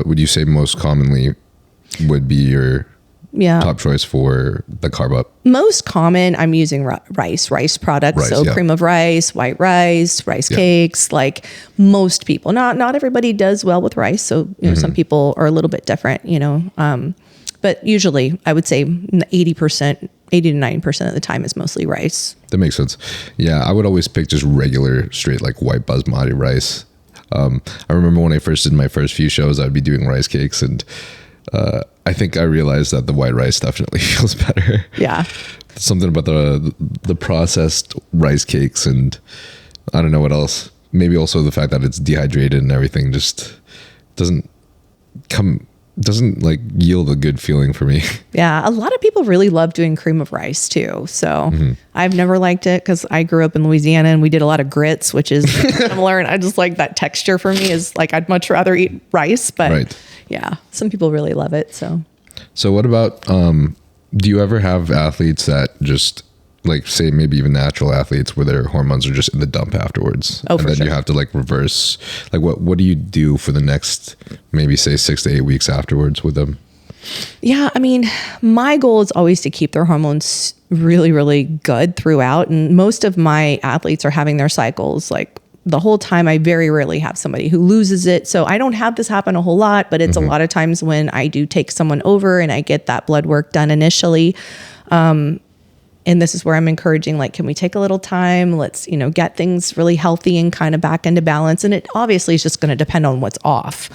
would you say most commonly would be your top choice for the carb up? Most common, I'm using rice products. Cream of rice, white rice cakes, like most people. Not everybody does well with rice. So, some people are a little bit different, but usually I would say 80 to 90% of the time is mostly rice. That makes sense. Yeah. I would always pick just regular straight, like white basmati rice. I remember when I first did my first few shows, I'd be doing rice cakes, and I think I realized that the white rice definitely feels better. Yeah. Something about the processed rice cakes, and I don't know what else. Maybe also the fact that it's dehydrated and everything just doesn't like yield a good feeling for me. Yeah. A lot of people really love doing cream of rice too. So I've never liked it because I grew up in Louisiana and we did a lot of grits, which is similar. And I just like that texture for me is like, I'd much rather eat rice, but yeah, some people really love it. So what about, do you ever have athletes that just like, say maybe even natural athletes where their hormones are just in the dump afterwards? Oh, and then you have to like reverse, like what do you do for the next, maybe say 6 to 8 weeks afterwards with them? Yeah. I mean, my goal is always to keep their hormones really, really good throughout. And most of my athletes are having their cycles like the whole time. I very rarely have somebody who loses it. So I don't have this happen a whole lot, but it's a lot of times when I do take someone over and I get that blood work done initially. And this is where I'm encouraging, like, can we take a little time? Let's, get things really healthy and kind of back into balance. And it obviously is just going to depend on what's off,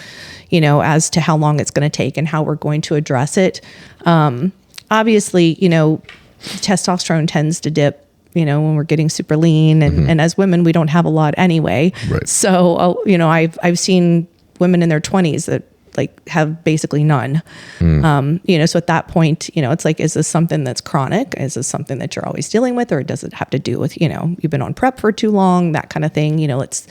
as to how long it's going to take and how we're going to address it. Obviously, testosterone tends to dip, when we're getting super lean, and as women, we don't have a lot anyway. Right. So, I've seen women in their 20s that like have basically none. So at that point, it's like, is this something that's chronic? Is this something that you're always dealing with? Or does it have to do with, you've been on prep for too long, that kind of thing? Let's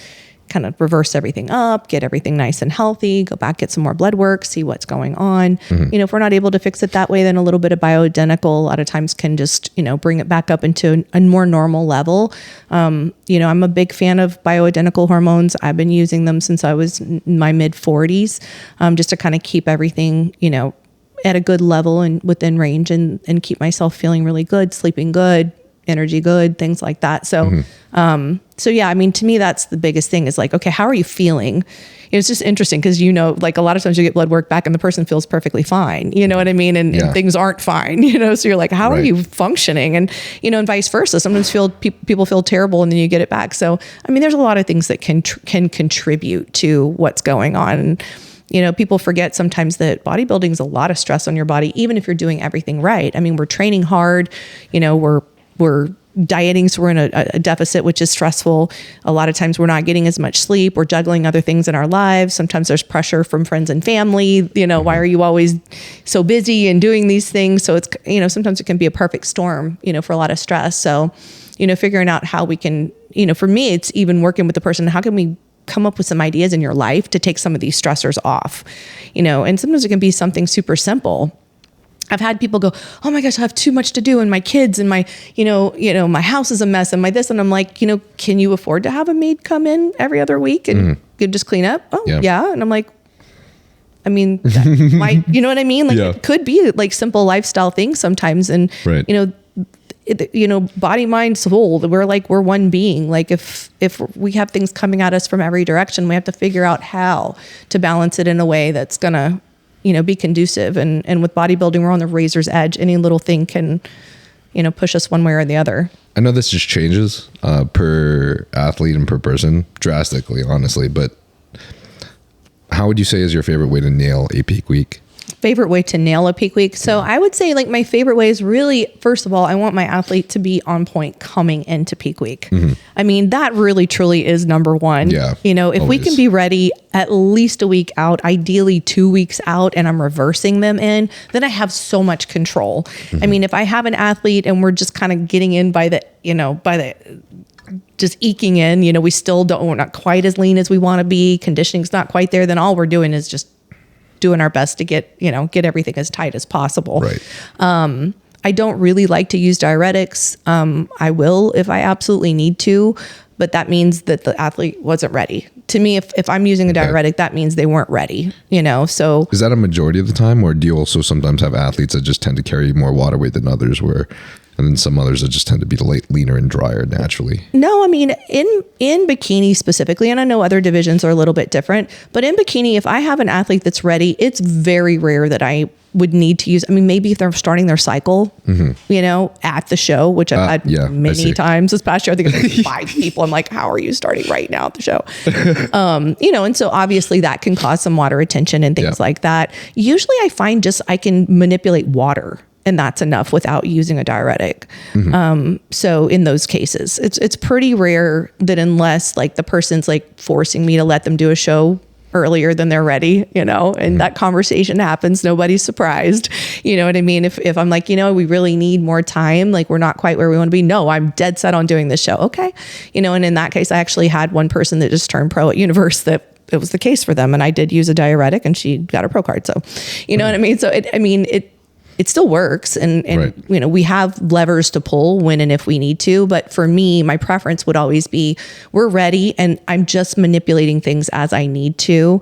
kind of reverse everything up, get everything nice and healthy, go back, get some more blood work, see what's going on. If we're not able to fix it that way, then a little bit of bioidentical a lot of times can just, bring it back up into a more normal level. I'm a big fan of bioidentical hormones. I've been using them since I was in my mid 40s, just to kind of keep everything, at a good level and within range and keep myself feeling really good, sleeping good, energy good, things like that. So, so yeah, I mean, to me, that's the biggest thing is like, okay, how are you feeling? It's just interesting because, like a lot of times you get blood work back and the person feels perfectly fine, you know what I mean? And things aren't fine, so you're like, how are you functioning? And, and vice versa. Sometimes people feel terrible and then you get it back. So, I mean, there's a lot of things that can contribute to what's going on. And, people forget sometimes that bodybuilding is a lot of stress on your body, even if you're doing everything right. I mean, we're training hard, we're dieting, so we're in a deficit, which is stressful. A lot of times we're not getting as much sleep. We're juggling other things in our lives. Sometimes there's pressure from friends and family. Why are you always so busy and doing these things? So it's, sometimes it can be a perfect storm, for a lot of stress. So, figuring out how we can, for me, it's even working with the person. How can we come up with some ideas in your life to take some of these stressors off? And sometimes it can be something super simple. I've had people go, oh my gosh, I have too much to do and my kids and my, my house is a mess and my this. And I'm like, can you afford to have a maid come in every other week and just clean up? Oh yeah. And I'm like, I mean, that might, you know what I mean? Like it could be like simple lifestyle things sometimes. And, body, mind, soul, we're one being. Like if we have things coming at us from every direction, we have to figure out how to balance it in a way that's gonna, be conducive. And with bodybuilding, we're on the razor's edge. Any little thing can, push us one way or the other. I know this just changes per athlete and per person drastically, honestly, but how would you say is your favorite way to nail a peak week? Favorite way to nail a peak week. So I would say like my favorite way is really, first of all, I want my athlete to be on point coming into peak week. I mean, that really truly is number one. Yeah. If we can be ready at least a week out, ideally 2 weeks out, and I'm reversing them in, then I have so much control. I mean, if I have an athlete and we're just kind of getting in by the just eking in, we still we're not quite as lean as we want to be. Conditioning's not quite there. Then all we're doing is just doing our best to get everything as tight as possible. Right. I don't really like to use diuretics. I will if I absolutely need to, but that means that the athlete wasn't ready. To me, if I'm using a diuretic, that means they weren't ready, so. Is that a majority of the time, or do you also sometimes have athletes that just tend to carry more water weight than others and then some others that just tend to be leaner and drier naturally? No, I mean, in bikini specifically, and I know other divisions are a little bit different, but in bikini, if I have an athlete that's ready, it's very rare that I would need to use, I mean, maybe if they're starting their cycle, you know, at the show, which I've had many times this past year. I think it's like 5 people. I'm like, how are you starting right now at the show? You know, and so obviously that can cause some water retention and things like that. Usually I find just I can manipulate water, and that's enough without using a diuretic. So in those cases, it's pretty rare that unless like the person's like forcing me to let them do a show earlier than they're ready, you know, and that conversation happens. Nobody's surprised. You know what I mean? If I'm like, you know, we really need more time, like we're not quite where we want to be. No, I'm dead set on doing this show. Okay. You know, and in that case, I actually had one person that just turned pro at Universe that it was the case for them. And I did use a diuretic and she got a pro card. So, you know what I mean? So it still works. And you know, we have levers to pull when and if we need to. But for me, my preference would always be we're ready and I'm just manipulating things as I need to,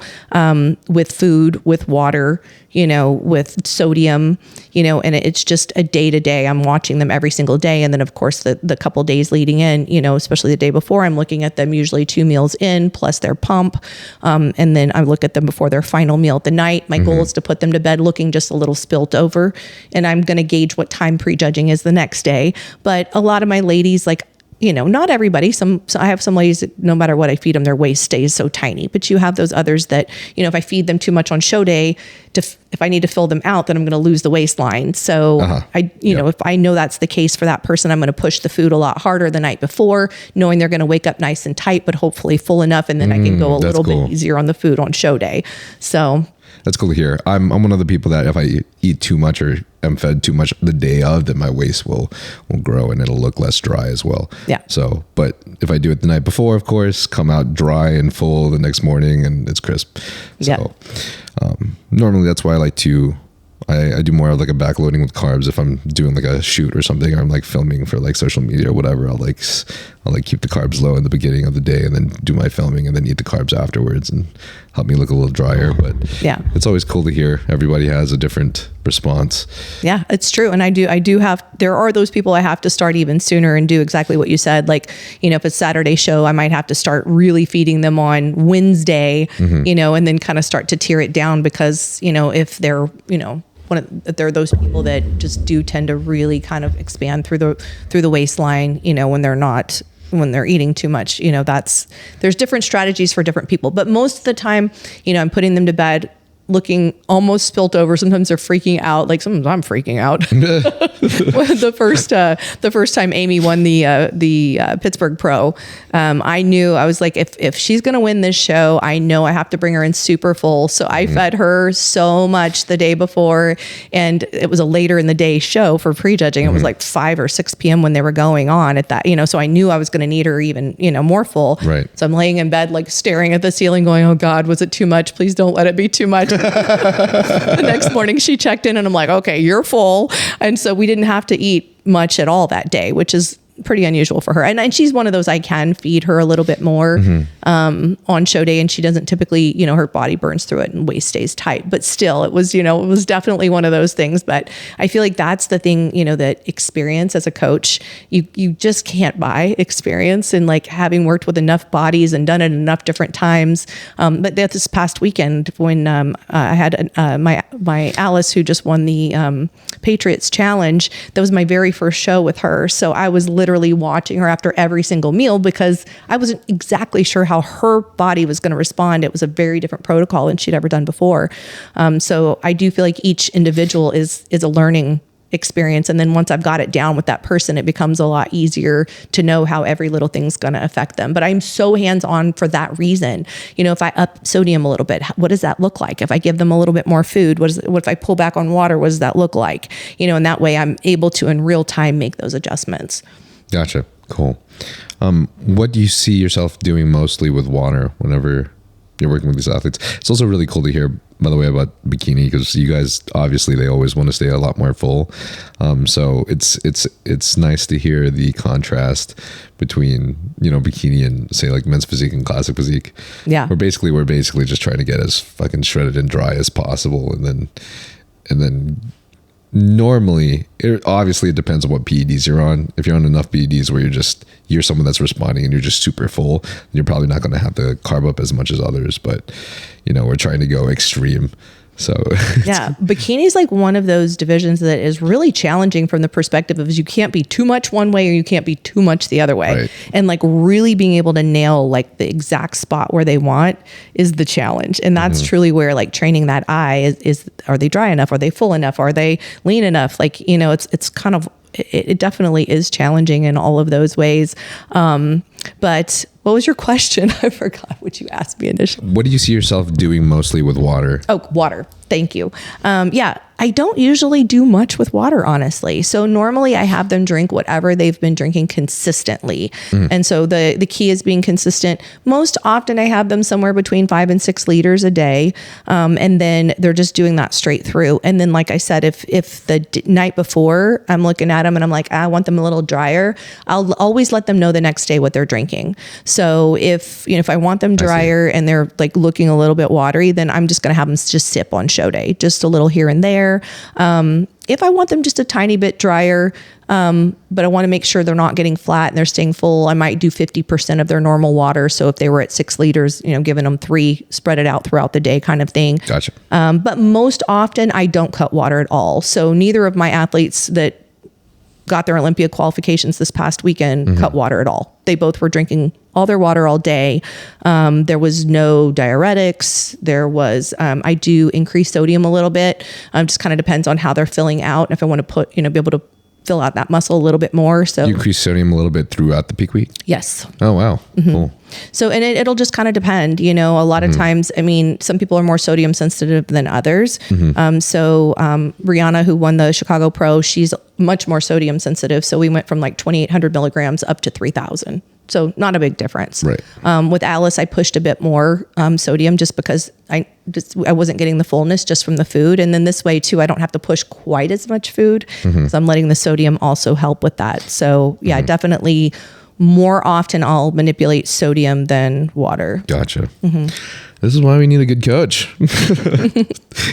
with food, with water, you know, with sodium, you know, and it's just a day to day. I'm watching them every single day. And then of course the couple days leading in, you know, especially the day before, I'm looking at them usually 2 meals in plus their pump. And then I look at them before their final meal at the night. My goal is to put them to bed looking just a little spilt over. And I'm going to gauge what time prejudging is the next day. But a lot of my ladies, like, you know, not everybody, so I have some ladies that no matter what I feed them, their waist stays so tiny, but you have those others that, you know, if I feed them too much on show day, if I need to fill them out, then I'm going to lose the waistline. So you know, if I know that's the case for that person, I'm going to push the food a lot harder the night before, knowing they're going to wake up nice and tight, but hopefully full enough. And then I can go a little bit easier on the food on show day. So that's cool to hear. I'm one of the people that if I eat too much or am fed too much the day of, then my waist will grow and it'll look less dry as well. Yeah. So, but if I do it the night before, of course, come out dry and full the next morning and it's crisp. So normally that's why I like to, I do more of like a backloading with carbs. If I'm doing like a shoot or something, or I'm like filming for like social media or whatever, I'll keep the carbs low in the beginning of the day and then do my filming and then eat the carbs afterwards and help me look a little drier. But it's always cool to hear everybody has a different response. Yeah, it's true. And I do have, there are those people I have to start even sooner and do exactly what you said. Like, you know, if it's Saturday show, I might have to start really feeding them on Wednesday, you know, and then kind of start to tear it down because, you know, if they're, you know, there are those people that just do tend to really kind of expand through the waistline, you know, when they're eating too much, you know, there's different strategies for different people, but most of the time, you know, I'm putting them to bed looking almost spilt over. Sometimes they're freaking out. Like sometimes I'm freaking out. The first time Amy won the Pittsburgh Pro, I knew, I was like, if she's going to win this show, I know I have to bring her in super full. So I fed her so much the day before, and it was a later in the day show for prejudging. It was like 5 or 6 p.m. when they were going on at that, you know, so I knew I was going to need her even, you know, more full. Right. So I'm laying in bed, like staring at the ceiling going, oh God, was it too much? Please don't let it be too much. The next morning she checked in and I'm like, okay, you're full. And so we didn't have to eat much at all that day, which is pretty unusual for her. And she's one of those, I can feed her a little bit more on show day, and she doesn't typically, you know, her body burns through it and waist stays tight, but still it was, you know, it was definitely one of those things. But I feel like that's the thing, you know, that experience as a coach, you just can't buy experience, and like having worked with enough bodies and done it enough different times. But this past weekend when I had my Alice, who just won the Patriots Challenge, that was my very first show with her. So I was literally watching her after every single meal because I wasn't exactly sure how her body was going to respond. It was a very different protocol than she'd ever done before. So I do feel like each individual is a learning experience. And then once I've got it down with that person, it becomes a lot easier to know how every little thing's going to affect them. But I'm so hands-on for that reason. You know, if I up sodium a little bit, what does that look like? If I give them a little bit more food, what if I pull back on water? What does that look like? You know, and that way I'm able to in real time make those adjustments. Gotcha. Cool. What do you see yourself doing mostly with water whenever you're working with these athletes? It's also really cool to hear, by the way, about Bikini, because you guys, obviously they always want to stay a lot more full. So it's nice to hear the contrast between, you know, Bikini and say like men's physique and classic physique. Yeah. We're basically just trying to get as fucking shredded and dry as possible. And then normally, obviously it depends on what PEDs you're on. If you're on enough PEDs where you're someone that's responding and you're just super full, you're probably not going to have to carb up as much as others. But, you know, we're trying to go extreme So yeah, bikini is like one of those divisions that is really challenging from the perspective of you can't be too much one way or you can't be too much the other way. Right. And like really being able to nail like the exact spot where they want is the challenge. And that's truly where like training that eye is are they dry enough? Are they full enough? Are they lean enough? Like, you know, it's kind of, it definitely is challenging in all of those ways. But what was your question? I forgot what you asked me initially. what do you see yourself doing mostly with water? Oh, water. Thank you. Yeah, I don't usually do much with water, honestly. So normally I have them drink whatever they've been drinking consistently. And so the key is being consistent. Most often I have them somewhere between 5 and 6 liters a day. And then they're just doing that straight through. And then, like I said, if the night before I'm looking at them and I'm like, I want them a little drier, I'll always let them know the next day what they're drinking. So if I want them drier and they're like looking a little bit watery, then I'm just going to have them just sip on show day, just a little here and there. If I want them just a tiny bit drier, but I want to make sure they're not getting flat and they're staying full, I might do 50% of their normal water. So if they were at 6 liters, giving them 3, spread it out throughout the day kind of thing. Gotcha. But most often I don't cut water at all. So neither of my athletes that got their Olympia qualifications this past weekend cut water at all. They both were drinking all their water all day. There was no diuretics. There was, I do increase sodium a little bit. Just kind of depends on how they're filling out. If I want to be able to fill out that muscle a little bit more. So you increase sodium a little bit throughout the peak week? Yes. Oh, wow. Cool. So, and it'll just kind of depend, a lot of times, some people are more sodium sensitive than others. So Rihanna, who won the Chicago Pro, she's much more sodium sensitive. So we went from like 2,800 milligrams up to 3,000. So not a big difference. Right. With Alice, I pushed a bit more sodium just because I wasn't getting the fullness just from the food. And then this way too, I don't have to push quite as much food. So I'm letting the sodium also help with that. So yeah, definitely more often I'll manipulate sodium than water. Gotcha. This is why we need a good coach.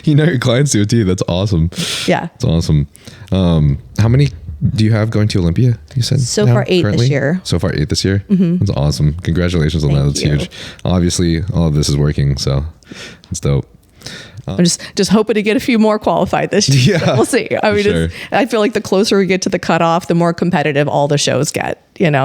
Your clients do it too. That's awesome. Yeah. That's awesome. How many do you have going to Olympia? You said so far 8 this year. So far 8 this year. That's awesome. Congratulations on that. That's huge. Obviously, all of this is working, so it's dope. I'm just hoping to get a few more qualified this year. Yeah, we'll see. I mean, I feel like the closer we get to the cutoff, the more competitive all the shows get.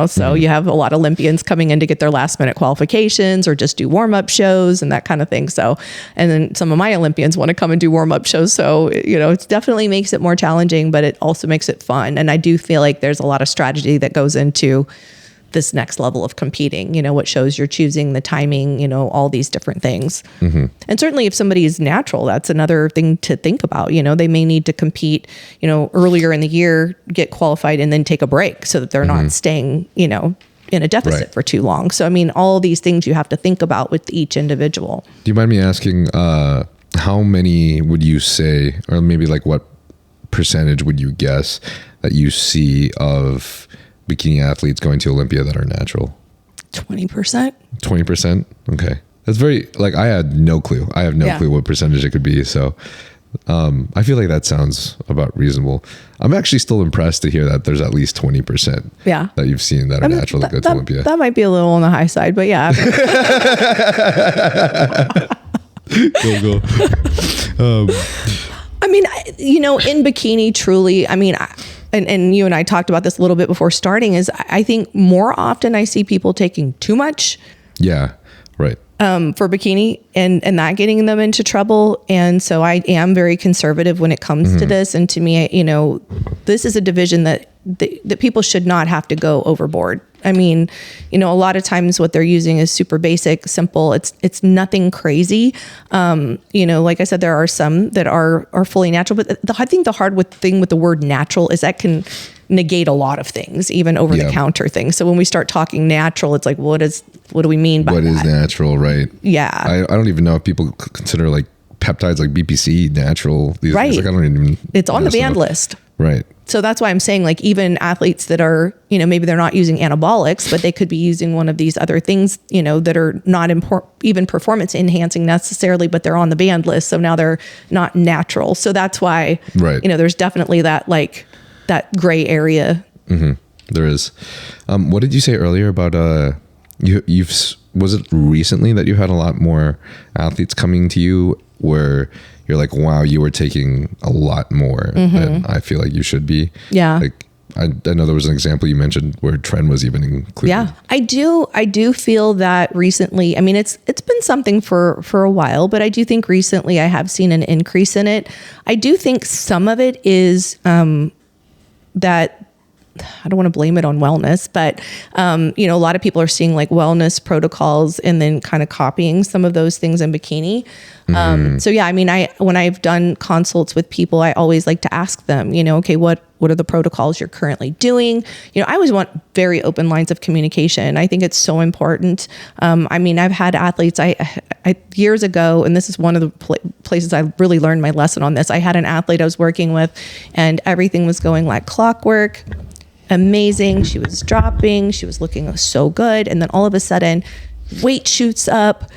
So you have a lot of Olympians coming in to get their last minute qualifications or just do warm up shows and that kind of thing. So, and then some of my Olympians want to come and do warm up shows. So, it definitely makes it more challenging, but it also makes it fun. And I do feel like there's a lot of strategy that goes into this next level of competing, what shows you're choosing, the timing, all these different things. And certainly if somebody is natural, that's another thing to think about. They may need to compete, earlier in the year, get qualified and then take a break so that they're not staying, in a deficit for too long. So, all these things you have to think about with each individual. Do you mind me asking, how many would you say, or maybe like what percentage would you guess that you see of bikini athletes going to Olympia that are natural? 20%. 20%? Okay. That's very, I had no clue. I have no clue what percentage it could be. So I feel like that sounds about reasonable. I'm actually still impressed to hear that there's at least 20% that you've seen that are natural that go to Olympia. That might be a little on the high side, but yeah. Cool. In bikini, truly, and you and I talked about this a little bit before starting, is I think more often I see people taking too much. Yeah, right. For bikini and that getting them into trouble. And so I am very conservative when it comes to this. And to me, this is a division that people should not have to go overboard. A lot of times what they're using is super basic, simple. It's nothing crazy. Like I said, there are some that are fully natural, but I think the hard thing with the word natural is that can negate a lot of things, even over the counter things. So when we start talking natural, it's like, what do we mean by that? What is natural, right? Yeah. I don't even know if people consider like peptides like BPC natural. These right. Days. I don't even. It's on the banned list. Right. So that's why I'm saying, even athletes that are, maybe they're not using anabolics, but they could be using one of these other things, that are not even performance enhancing necessarily, but they're on the banned list. So now they're not natural. So that's why, there's definitely that that gray area. There is. What did you say earlier about was it recently that you had a lot more athletes coming to you where you're like, wow, you were taking a lot more than I feel like you should be. Yeah. Like, I know there was an example you mentioned where Tren was even included. Yeah, I do feel that recently, I mean, it's been something for a while, but I do think recently I have seen an increase in it. I do think some of it is that, I don't want to blame it on wellness, but, a lot of people are seeing like wellness protocols and then kind of copying some of those things in Bikini. So yeah, I mean, when I've done consults with people, I always like to ask them, okay, what are the protocols you're currently doing? I always want very open lines of communication. I think it's so important. I mean, I've had athletes, I years ago, and this is one of the places I really learned my lesson on this. I had an athlete I was working with and everything was going like clockwork. Amazing. She was dropping. She was looking so good. And then all of a sudden, weight shoots up.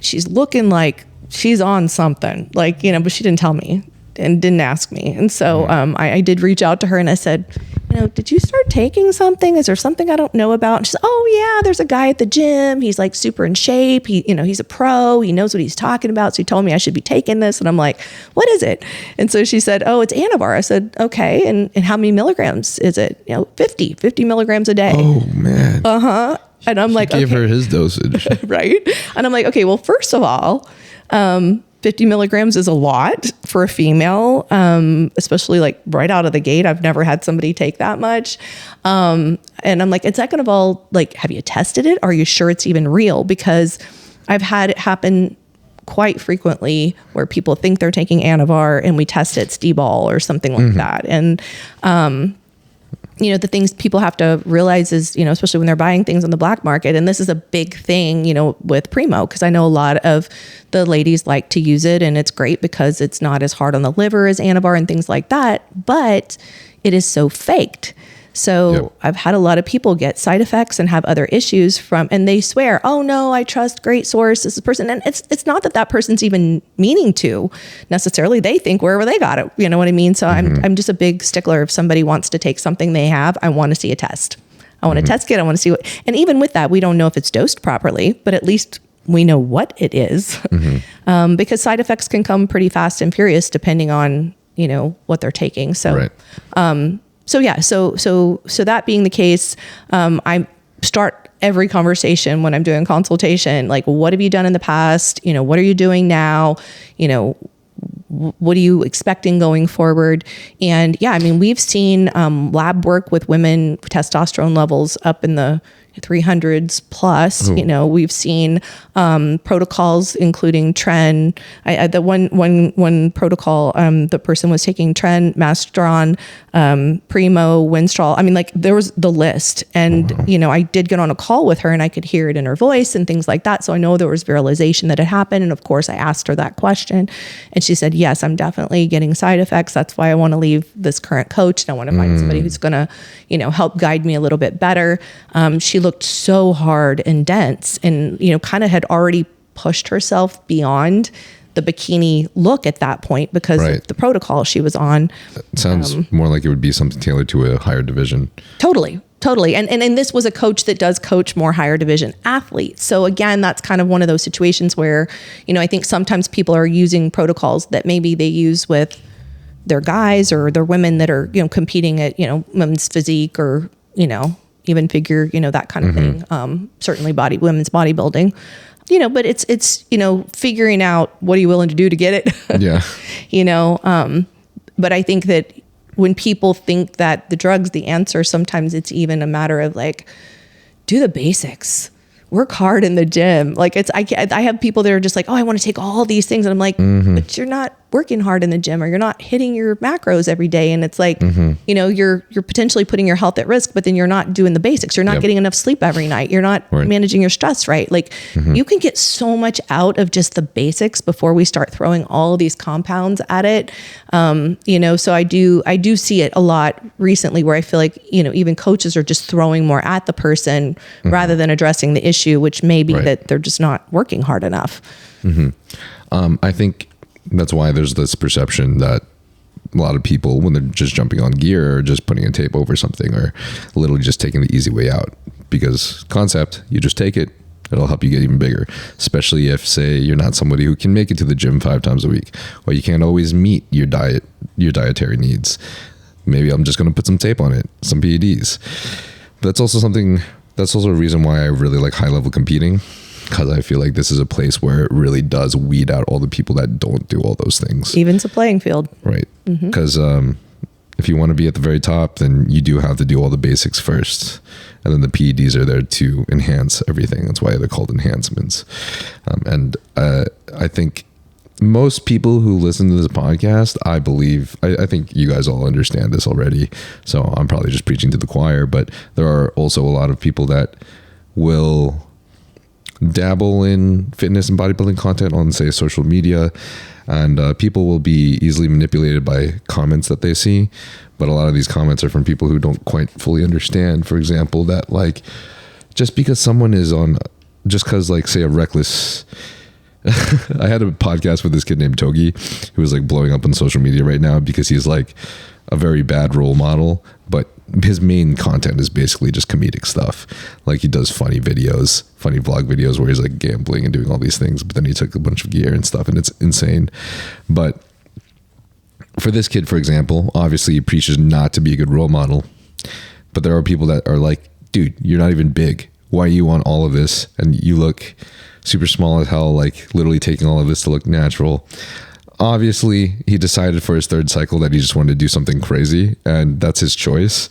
She's looking like she's on something, like, but she didn't tell me and didn't ask me. And so I did reach out to her and I said, did you start taking something? Is there something I don't know about? And she said, oh yeah, there's a guy at the gym. He's like super in shape. He's a pro. He knows what he's talking about. So he told me I should be taking this. And I'm like, what is it? And so she said, oh, it's Avavar. I said, okay. And how many milligrams is it? 50 milligrams a day. Oh man. Uh-huh. And I'm like, gave her his dosage. Right. And I'm like, okay, well, first of all, 50 milligrams is a lot for a female, especially like right out of the gate. I've never had somebody take that much. And I'm like, and second of all, like, have you tested it? Are you sure it's even real? Because I've had it happen quite frequently where people think they're taking Avavar and we test it, D-ball or something like that. And, the things people have to realize is, especially when they're buying things on the black market, and this is a big thing, with Primo, because I know a lot of the ladies like to use it and it's great because it's not as hard on the liver as Avavar and things like that, but it is so faked. So I've had a lot of people get side effects and have other issues and they swear, oh no, I trust great source, this is person. And it's not that person's even meaning to necessarily. They think wherever they got it, you know what I mean? So I'm just a big stickler. If somebody wants to take something they have, I want to see a test. I want to test it. I want to see what, and even with that, we don't know if it's dosed properly, but at least we know what it is. Because side effects can come pretty fast and furious depending on, what they're taking. So, So yeah, so that being the case, I start every conversation when I'm doing consultation, like, what have you done in the past? What are you doing now? What are you expecting going forward? And yeah, I mean, we've seen lab work with women, testosterone levels up in the 300s plus. We've seen protocols including Tren. The one protocol, the person was taking Tren, Masteron, Primo, Winstrol. I mean, like, there was the list, and I did get on a call with her and I could hear it in her voice and things like that. So I know there was viralization that had happened. And of course I asked her that question and she said, yes, I'm definitely getting side effects. That's why I want to leave this current coach and I want to find somebody who's going to, help guide me a little bit better. She looked so hard and dense and, kind of had already pushed herself beyond the bikini look at that point because of the protocol she was on. It sounds more like it would be something tailored to a higher division. Totally. And this was a coach that does coach more higher division athletes. So again, that's kind of one of those situations where, I think sometimes people are using protocols that maybe they use with their guys or their women that are, competing at, women's physique or, even figure, that kind of thing. Certainly women's bodybuilding, but it's, figuring out what are you willing to do to get it? Yeah. But I think that when people think that the drug's the answer, sometimes it's even a matter of like, do the basics, work hard in the gym. Like I have people that are just like, oh, I want to take all these things. And I'm like, but you're not working hard in the gym or you're not hitting your macros every day. And it's like, you're potentially putting your health at risk, but then you're not doing the basics. You're not getting enough sleep every night. You're not managing your stress right. Like you can get so much out of just the basics before we start throwing all of these compounds at it. So I do see it a lot recently where I feel like, even coaches are just throwing more at the person rather than addressing the issue, which may be that they're just not working hard enough. I think that's why there's this perception that a lot of people, when they're just jumping on gear or just putting a tape over something, or literally just taking the easy way out. Because concept, you just take it, It'll help you get even bigger, especially if, say, you're not somebody who can make it to the gym 5 times a week, or you can't always meet your dietary needs. Maybe I'm just going to put some tape on it, some PEDs. That's also a reason why I really like high level competing, because I feel like this is a place where it really does weed out all the people that don't do all those things. Evens a playing field. Right. Because if you want to be at the very top, then you do have to do all the basics first. And then the PEDs are there to enhance everything. That's why they're called enhancements. I think most people who listen to this podcast, I think you guys all understand this already. So I'm probably just preaching to the choir, but there are also a lot of people that will dabble in fitness and bodybuilding content on, say, social media, and people will be easily manipulated by comments that they see. But a lot of these comments are from people who don't quite fully understand, for example, that like just because someone is on, just because like, say, a reckless I had a podcast with this kid named Togi who is like blowing up on social media right now because he's like a very bad role model, but his main content is basically just comedic stuff. Like he does funny vlog videos where he's like gambling and doing all these things, but then he took a bunch of gear and stuff, and it's insane. But for this kid, for example, obviously he preaches not to be a good role model, but there are people that are like, dude, you're not even big. Why are you on all of this? And you look super small as hell, like literally taking all of this to look natural. Obviously, he decided for his 3rd cycle that he just wanted to do something crazy, and that's his choice.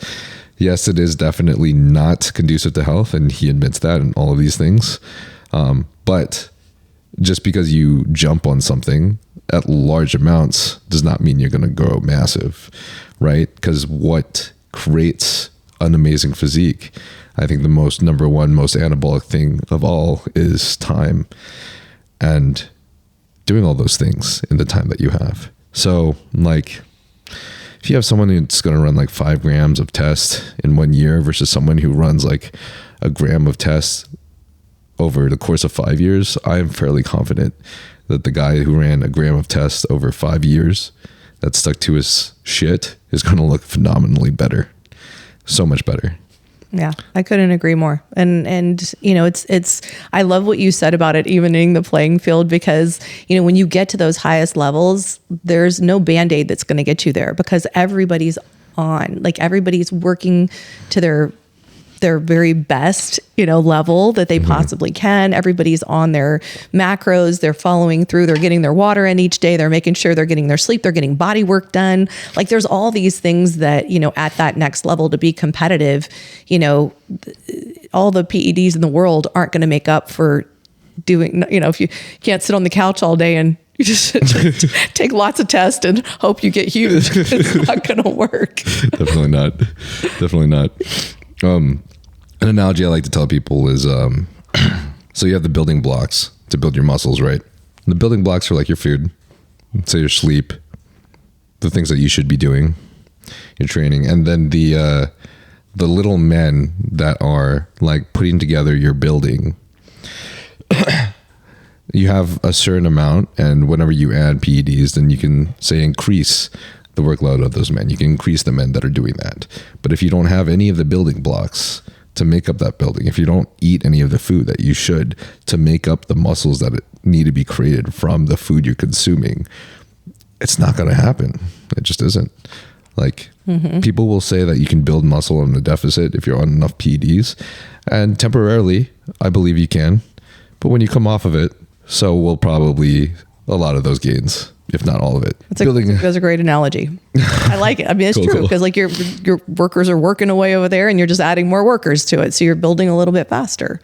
Yes, it is definitely not conducive to health, and he admits that and all of these things. But just because you jump on something at large amounts does not mean you're going to grow massive, right? Because what creates an amazing physique, I think the number one most anabolic thing of all is time, and doing all those things in the time that you have. So like if you have someone that's going to run like 5 grams of test in 1 year versus someone who runs like a gram of test over the course of 5 years, I'm fairly confident that the guy who ran a gram of test over 5 years that stuck to his shit is going to look phenomenally better. So much better. Yeah, I couldn't agree more. And you know, it's I love what you said about it evening the playing field, because, you know, when you get to those highest levels, there's no Band-Aid that's going to get you there, because everybody's working to their very best, you know, level that they possibly can. Everybody's on their macros, they're following through, they're getting their water in each day, they're making sure they're getting their sleep, they're getting body work done. Like there's all these things that, you know, at that next level to be competitive, you know, all the PEDs in the world aren't going to make up for doing, you know, if you can't sit on the couch all day and you just take lots of tests and hope you get huge. It's not going to work. Definitely not. An analogy I like to tell people is, so you have the building blocks to build your muscles, right? And the building blocks are like your food, say your sleep, the things that you should be doing, your training, and then the little men that are like putting together your building. You have a certain amount, and whenever you add PEDs, then you can say increase the workload of those men. You can increase the men that are doing that. But if you don't have any of the building blocks to make up that building, if you don't eat any of the food that you should to make up the muscles that need to be created from the food you're consuming, it's not going to happen. It just isn't. Like people will say that you can build muscle on a deficit if you're on enough PEDs, and temporarily I believe you can, but when you come off of it, so will probably a lot of those gains, if not all of it. That's a great analogy. I like it. I mean, it's true, because like your workers are working away over there and you're just adding more workers to it. So you're building a little bit faster.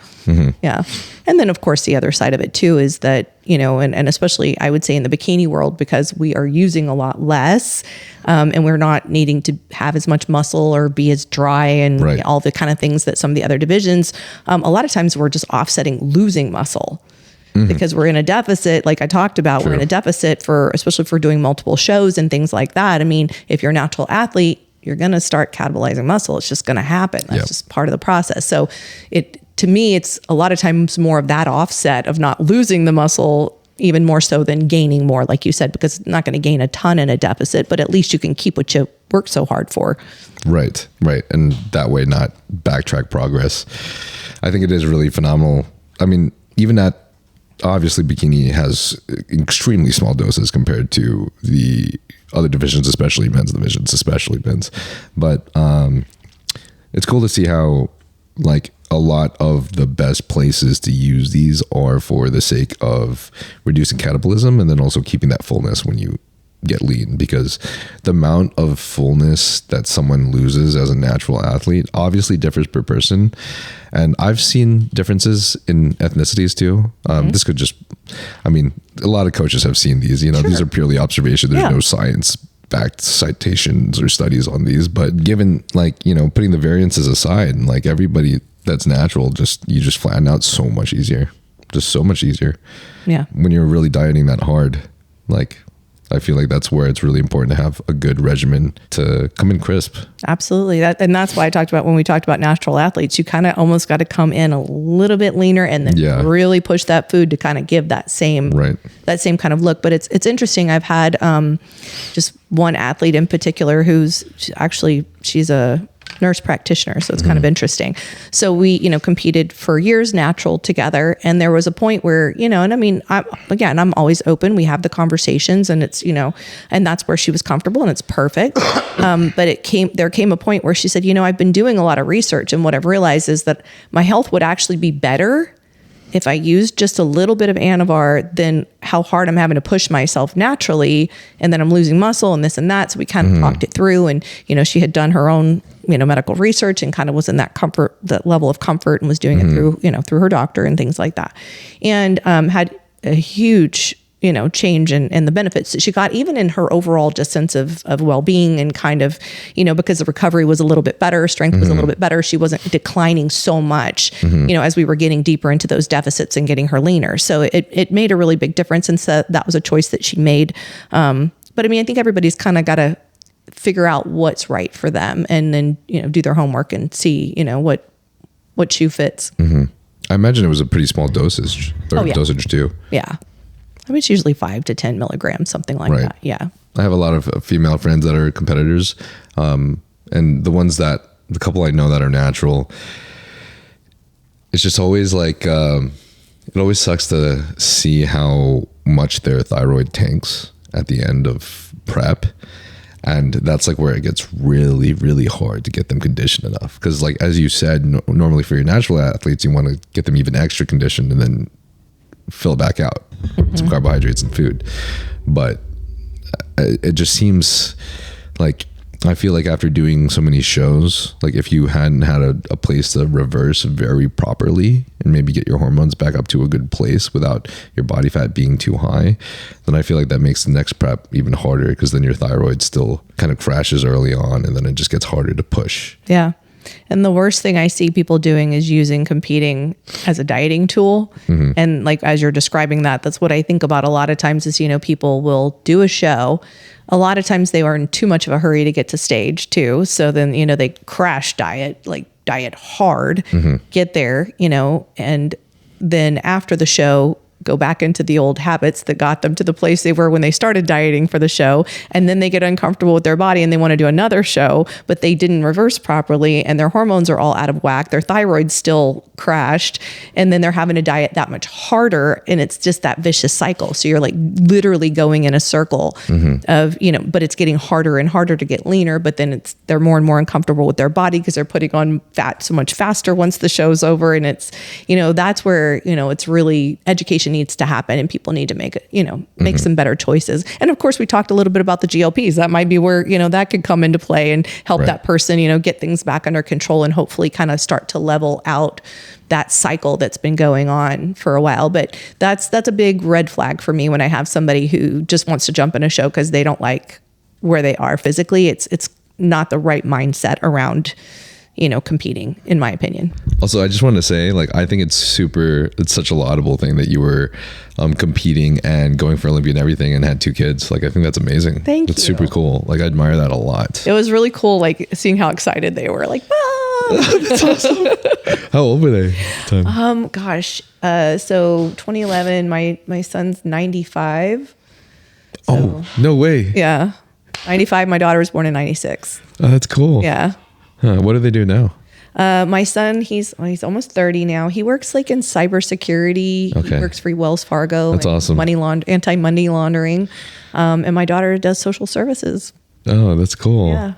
Yeah. And then of course the other side of it too is that, you know, and especially I would say in the bikini world, because we are using a lot less and we're not needing to have as much muscle or be as dry and all the kind of things that some of the other divisions, a lot of times we're just offsetting losing muscle. Because we're in a deficit, like I talked about, we're in a deficit especially for doing multiple shows and things like that. I mean, if you're a natural athlete, you're going to start catabolizing muscle. It's just going to happen. That's just part of the process. So to me, it's a lot of times more of that offset of not losing the muscle, even more so than gaining more, like you said, because it's not going to gain a ton in a deficit, but at least you can keep what you worked so hard for. Right. And that way not backtrack progress. I think it is really phenomenal. I mean, even at, obviously Bikini has extremely small doses compared to the other divisions, especially men's divisions, especially men's. But it's cool to see how like a lot of the best places to use these are for the sake of reducing catabolism and then also keeping that fullness when you get lean, because the amount of fullness that someone loses as a natural athlete obviously differs per person. And I've seen differences in ethnicities too. This could just, I mean, a lot of coaches have seen these, you know, these are purely observation. There's no science backed citations or studies on these, but given like, you know, putting the variances aside, like everybody that's natural, you just flatten out so much easier, just so much easier. Yeah. When you're really dieting that hard, like, I feel like that's where it's really important to have a good regimen to come in crisp. Absolutely. And that's why I talked about when we talked about natural athletes, you kind of almost got to come in a little bit leaner and then really push that food to kind of give that same kind of look. But it's interesting. I've had just one athlete in particular who's she's a nurse practitioner. So it's kind of interesting. So we, you know, competed for years natural together. And there was a point where, you know, and I mean, I'm always open. We have the conversations and it's, you know, and that's where she was comfortable and it's perfect. But there came a point where she said, you know, I've been doing a lot of research and what I've realized is that my health would actually be better if I used just a little bit of Avavar than how hard I'm having to push myself naturally. And then I'm losing muscle and this and that. So we kind of talked it through and, you know, she had done her own, you know, medical research and kind of was in that comfort, that level of comfort and was doing it through, you know, through her doctor and things like that. And had a huge, you know, change in the benefits that she got, even in her overall just sense of well-being and kind of, you know, because the recovery was a little bit better, strength was a little bit better. She wasn't declining so much, you know, as we were getting deeper into those deficits and getting her leaner. So it made a really big difference. And so that was a choice that she made. But I mean, I think everybody's kind of got to figure out what's right for them and then, you know, do their homework and see, you know, what shoe fits. I imagine it was a pretty small dosage dosage too. Yeah. I mean, it's usually 5 to 10 milligrams, something like that. Yeah. I have a lot of female friends that are competitors. And the couple I know that are natural, it's just always like, it always sucks to see how much their thyroid tanks at the end of prep. And that's like where it gets really, really hard to get them conditioned enough. Because like, as you said, normally for your natural athletes, you want to get them even extra conditioned and then fill back out some carbohydrates and food. But it just seems like, I feel like after doing so many shows, like if you hadn't had a place to reverse very properly and maybe get your hormones back up to a good place without your body fat being too high, then I feel like that makes the next prep even harder, because then your thyroid still kind of crashes early on and then it just gets harder to push. Yeah. And the worst thing I see people doing is using competing as a dieting tool. And like, as you're describing that's what I think about a lot of times is, you know, people will do a show. A lot of times they are in too much of a hurry to get to stage too. So then, you know, they crash diet hard, get there, you know, and then after the show, go back into the old habits that got them to the place they were when they started dieting for the show. And then they get uncomfortable with their body and they want to do another show, but they didn't reverse properly and their hormones are all out of whack. Their thyroid still crashed. And then they're having to diet that much harder. And it's just that vicious cycle. So you're like literally going in a circle of, you know, but it's getting harder and harder to get leaner, but then they're more and more uncomfortable with their body because they're putting on fat so much faster once the show's over. And it's, you know, that's where, you know, it's really education needs to happen and people need to make it, you know, make some better choices. And of course we talked a little bit about the GLPs. That might be where, you know, that could come into play and help that person, you know, get things back under control and hopefully kind of start to level out that cycle that's been going on for a while. But that's a big red flag for me when I have somebody who just wants to jump in a show because they don't like where they are physically. It's not the right mindset around, you know, competing, in my opinion. Also, I just wanted to say, like, I think it's such a laudable thing that you were competing and going for Olympia and everything and had 2 kids. Like, I think that's amazing. Thank you. It's super cool. Like, I admire that a lot. It was really cool, like, seeing how excited they were. Like, That's awesome. How old were they at the time? So 2011, my son's 95. So, oh, no way. Yeah. 95. My daughter was born in 96. Oh, that's cool. Yeah. What do they do now? My son, he's almost 30 now. He works like in cybersecurity. Okay. He works for Wells Fargo. That's awesome. Anti-money laundering. And my daughter does social services. Oh, that's cool. Yeah.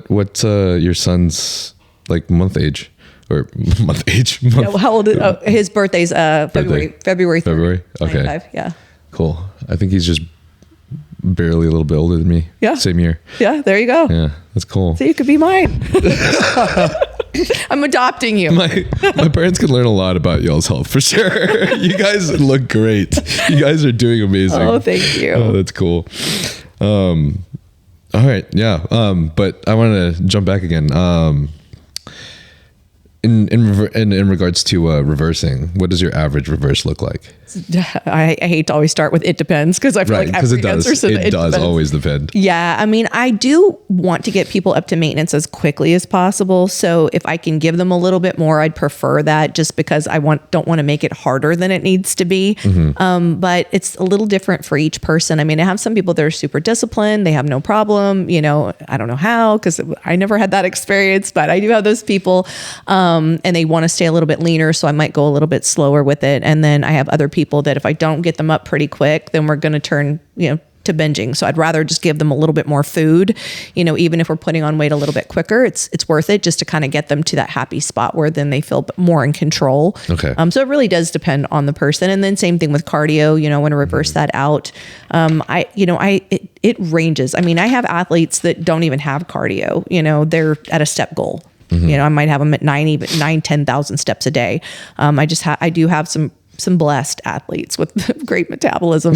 What's your son's like month age? Or month age? How old is his birthday's February 3rd. February? Okay. 95, yeah. Cool. I think he's just barely a little bit older than me. Yeah. Same year. Yeah, there you go. Yeah, that's cool. So you could be mine. I'm adopting you. My parents can learn a lot about y'all's health for sure. You guys look great. You guys are doing amazing. Oh, thank you. Oh, that's cool. All right. Yeah. But I want to jump back again. In regards to reversing, what does your average reverse look like? I hate to always start with it depends because I feel like every answer says it does always depend. Yeah, I mean, I do want to get people up to maintenance as quickly as possible. So if I can give them a little bit more, I'd prefer that just because I don't want to make it harder than it needs to be. But it's a little different for each person. I mean, I have some people that are super disciplined. They have no problem. You know, I don't know how because I never had that experience, but I do have those people. And they want to stay a little bit leaner. So I might go a little bit slower with it. And then I have other people that if I don't get them up pretty quick, then we're going to turn, to binging. So I'd rather just give them a little bit more food, even if we're putting on weight a little bit quicker, it's worth it just to kind of get them to that happy spot where then they feel more in control. Okay. So it really does depend on the person. And then same thing with cardio, I want to reverse that out. It ranges. I mean, I have athletes that don't even have cardio, they're at a step goal. I might have them at 10,000 steps a day. I do have some blessed athletes with great metabolism.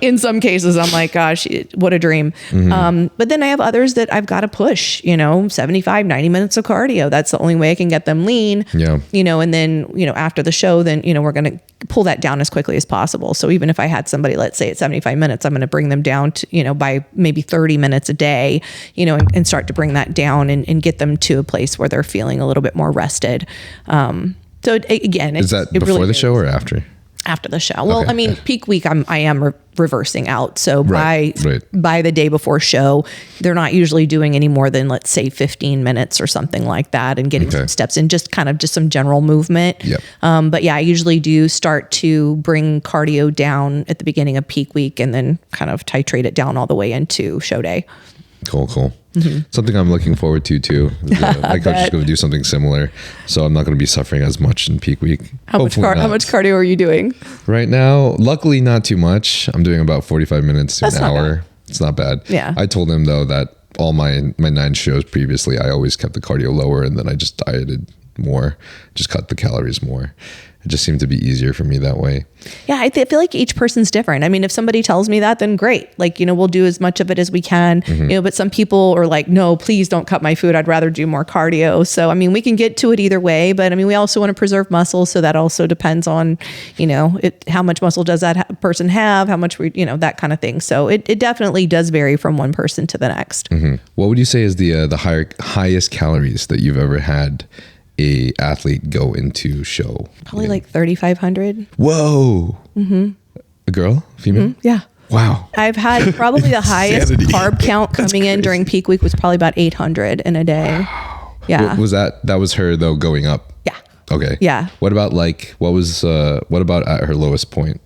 In some cases, I'm like, gosh, what a dream. But then I have others that I've got to push, 75, 90 minutes of cardio. That's the only way I can get them lean. Yeah. And then, after the show, then, we're going to pull that down as quickly as possible. So even if I had somebody, let's say at 75 minutes, I'm going to bring them down to, by maybe 30 minutes a day, and start to bring that down and get them to a place where they're feeling a little bit more rested. So again, is that before really the show or after? After the show. Well, Okay. I mean, peak week, I am reversing out. So Right. by the day before show, they're not usually doing any more than, let's say, 15 minutes or something like that, and getting some steps in, just some general movement. Yep. But yeah, I usually do start to bring cardio down at the beginning of peak week, and then kind of titrate it down all the way into show day. Cool. Something I'm looking forward to too. My coach is going to do something similar, so I'm not going to be suffering as much in peak week. How much cardio are you doing? Right now, luckily not too much. I'm doing about 45 minutes to an hour. Bad. It's not bad. Yeah. I told him though that all my 9 shows previously, I always kept the cardio lower, and then I just dieted more, just cut the calories more. It just seemed to be easier for me that way. Yeah, I feel like each person's different. I mean, if somebody tells me that, then great. Like, we'll do as much of it as we can. But some people are like, no, please don't cut my food. I'd rather do more cardio. So, I mean, we can get to it either way. But I mean, we also want to preserve muscle. So that also depends on, how much muscle does that person have, how much that kind of thing. So it definitely does vary from one person to the next. What would you say is the highest calories that you've ever had a athlete go into show? Probably like 3,500. Whoa. A girl? Female? Yeah. Wow. I've had probably the highest Insanity. carb count coming in during peak week was probably about 800 in a day. Wow. Yeah. That was her though going up? Yeah. Okay. Yeah. What about what about at her lowest point?